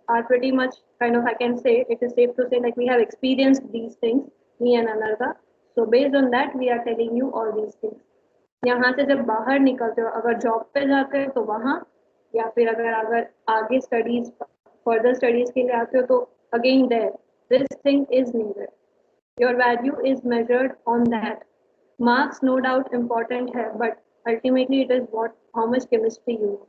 Speaker 1: are pretty much kind of, I can say, it is safe to say, like we have experienced these things, me and Anarga. So based on that, we are telling you all these things. यहाँ से जब बाहर निकलते हो, अगर job पे जाते हो तो वहाँ, या फिर अगर आगे स्टडीज फर्दर स्टडीज के लिए आते हो तो again there this thing is needed. Your value is measured on that. Marks no doubt important है, but ultimately it is how much chemistry you know.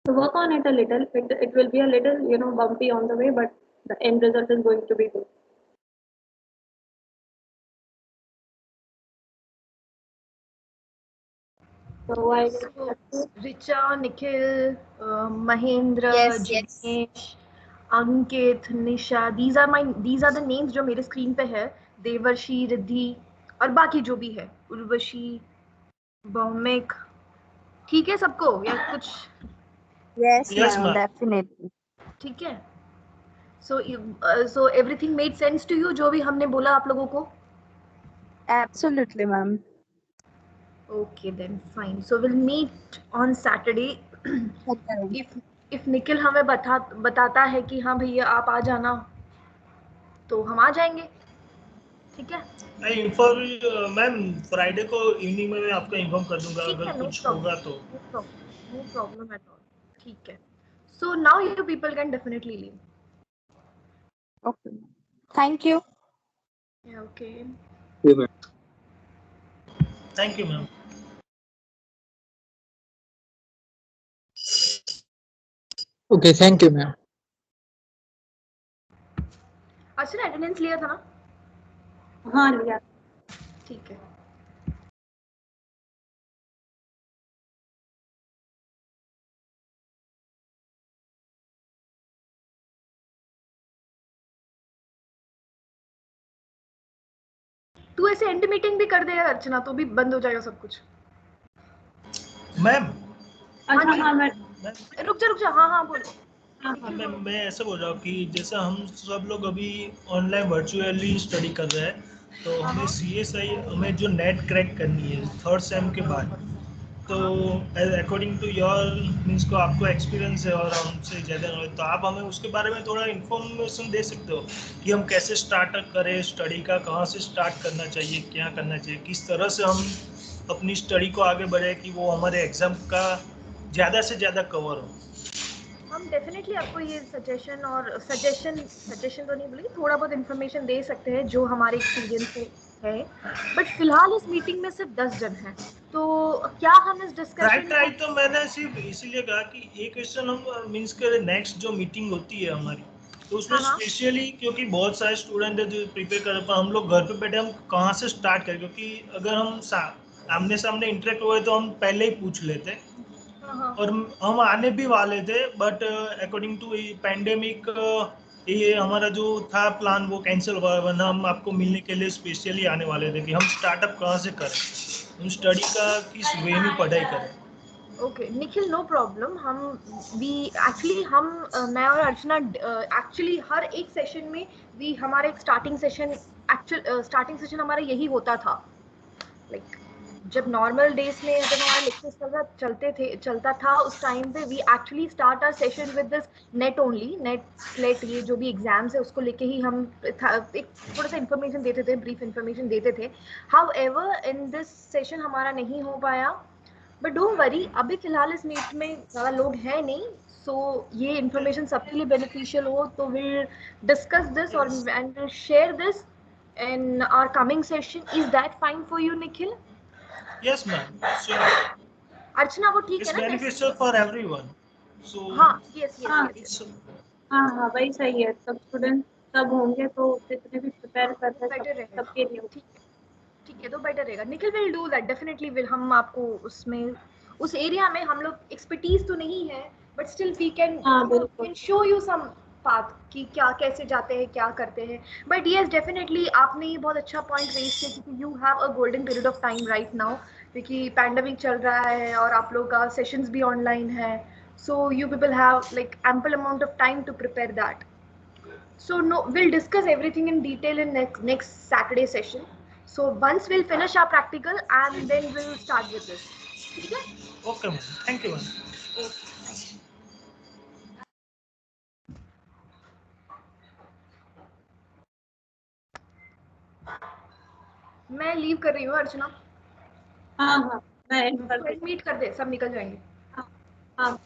Speaker 1: So work on it a little. It will be a little bumpy on the way, but the end result is going to be good. So
Speaker 6: Richa, Nikhil, Mahendra, Jinesh, Ankit, Nisha, these are the names जो मेरे screen पे है. देवर्षी, रिद्धि और बाकी जो भी है, उर्वशी, भौमिक. ठीक है सबको या कुछ?
Speaker 4: Yes, ma'am, definitely.
Speaker 6: ठीक है. So everything made sense to you जो भी हमने बोला आप लोगों को?
Speaker 4: Absolutely, ma'am.
Speaker 6: Okay, then fine. So we'll meet on Saturday. if Nikhil हमें बताता है कि हाँ भैया आप आ जाना, तो हम आ जाएंगे. ठीक है?
Speaker 5: मैं इन्फॉर्म मैम फ्राइडे को इवनिंग में मैं आपको इन्फॉर्म कर दूंगा अगर कुछ होगा तो.
Speaker 6: No problem at all. ठीक है. So now you people can definitely leave.
Speaker 4: Okay. Thank you.
Speaker 6: Yeah, okay.
Speaker 5: Thank you ma'am.
Speaker 9: Okay, thank you, ma'am.
Speaker 6: अच्छा अटेंडेंस लिया था ना?
Speaker 1: हाँ लिया.
Speaker 6: ठीक है. तू ऐसे एंड मीटिंग भी कर दे अर्चना, तो भी बंद हो जाएगा सब कुछ.
Speaker 5: मैम.
Speaker 1: अच्छा हाँ मैं
Speaker 6: रुक जा. हाँ बोलो.
Speaker 5: मैं ऐसा बोल रहा हूँ कि जैसे हम सब लोग अभी ऑनलाइन वर्चुअली स्टडी कर रहे हैं, तो हमें CSI हमें जो नेट क्रैक करनी है 3rd सेम के बाद, तो अकॉर्डिंग टू योर मीन्स को आपको एक्सपीरियंस है और हमसे ज़्यादा नॉलेज, तो आप हमें उसके बारे में थोड़ा इन्फॉर्मेशन दे सकते हो कि हम कैसे स्टार्ट करें स्टडी का, कहाँ से स्टार्ट करना चाहिए, क्या करना चाहिए, किस तरह से हम अपनी स्टडी को आगे बढ़े कि वो हमारे एग्ज़ाम का ज़्यादा से ज़्यादा कवर हो.
Speaker 6: हम डेफिनेटली आपको ये सजेशन तो नहीं बोलेंगे, थोड़ा बहुत इन्फॉर्मेशन दे सकते हैं जो हमारे एक्सपीरियंस से है. बट फिलहाल इस मीटिंग में सिर्फ 10 जन हैं, तो क्या हम इस डिस्कशन
Speaker 5: राइट तो मैंने सिर्फ इसीलिए कहा कि एक क्वेश्चन हम मीन्स के नेक्स्ट जो मीटिंग होती है हमारी, तो उसमें स्पेशली क्योंकि बहुत सारे स्टूडेंट है जो प्रिपेयर कर रहे हैं, हम लोग घर पे बैठे हम कहाँ से स्टार्ट करें, क्योंकि अगर हम आमने सामने इंटरेक्ट हुए तो हम पहले ही पूछ लेते, और हम आने भी वाले थे, बट अकॉर्डिंग टू पैंडेमिक ये हमारा जो था प्लान वो कैंसिल हुआ, वरना हम आपको मिलने के लिए स्पेशली आने वाले थे कि हम स्टार्टअप कहाँ से करें, हम स्टडी का किस वे में पढ़ाई करें.
Speaker 6: Okay Nikhil, no problem. मैं और अर्चना एक्चुअली हर एक सेशन में हमारा एक स्टार्टिंग सेशन हमारा यही होता था. लाइक जब नॉर्मल डेज में जब हमारे लेक्चर्स चलता था उस टाइम पे we actually start our session with this net ये जो भी एग्जाम्स है उसको लेके ही हम एक थोड़ा सा इन्फॉर्मेशन देते थे, ब्रीफ इन्फॉर्मेशन देते थे. हाउएवर इन दिस सेशन हमारा नहीं हो पाया, बट डोंट वरी, अभी फिलहाल इस मीट में ज़्यादा लोग हैं नहीं, सो ये इन्फॉर्मेशन सबके लिए बेनिफिशियल हो तो विल डिस्कस दिस और and will share this in our coming session. Is that fine for you, Nikhil?
Speaker 5: Yes ma'am. So
Speaker 6: अर्चना वो ठीक है ना?
Speaker 5: It's beneficial for everyone. So
Speaker 6: हाँ yes.
Speaker 1: हाँ वही सही है. सब स्टूडेंट सब होंगे तो जितने भी प्रिपेयर कर रहे हैं सबके लिए
Speaker 6: ठीक है, तो बेटर रहेगा. Nikhil will do that definitely. Will हम आपको उसमें उस एरिया में हम लोग एक्सपर्टीज तो नहीं है, but still we can show you some path कि क्या कैसे जाते हैं, क्या करते हैं. बट यस डेफिनेटली आपने ये बहुत अच्छा पॉइंट रेज किया, क्योंकि you have a golden period of time right now, क्योंकि पैंडेमिक चल रहा है और आप लोग का सेशंस भी ऑनलाइन है, so you people have like ample amount of time to prepare that. So no, we'll discuss everything in detail in next Saturday session. So once we'll finish our practical and then we'll start with this. Okay?
Speaker 5: Okay, ma'am. Thank you, ma'am.
Speaker 6: मैं leave कर रही हूँ अर्चना.
Speaker 1: हाँ मैं
Speaker 6: meet कर दे, सब निकल जाएंगे.
Speaker 1: हाँ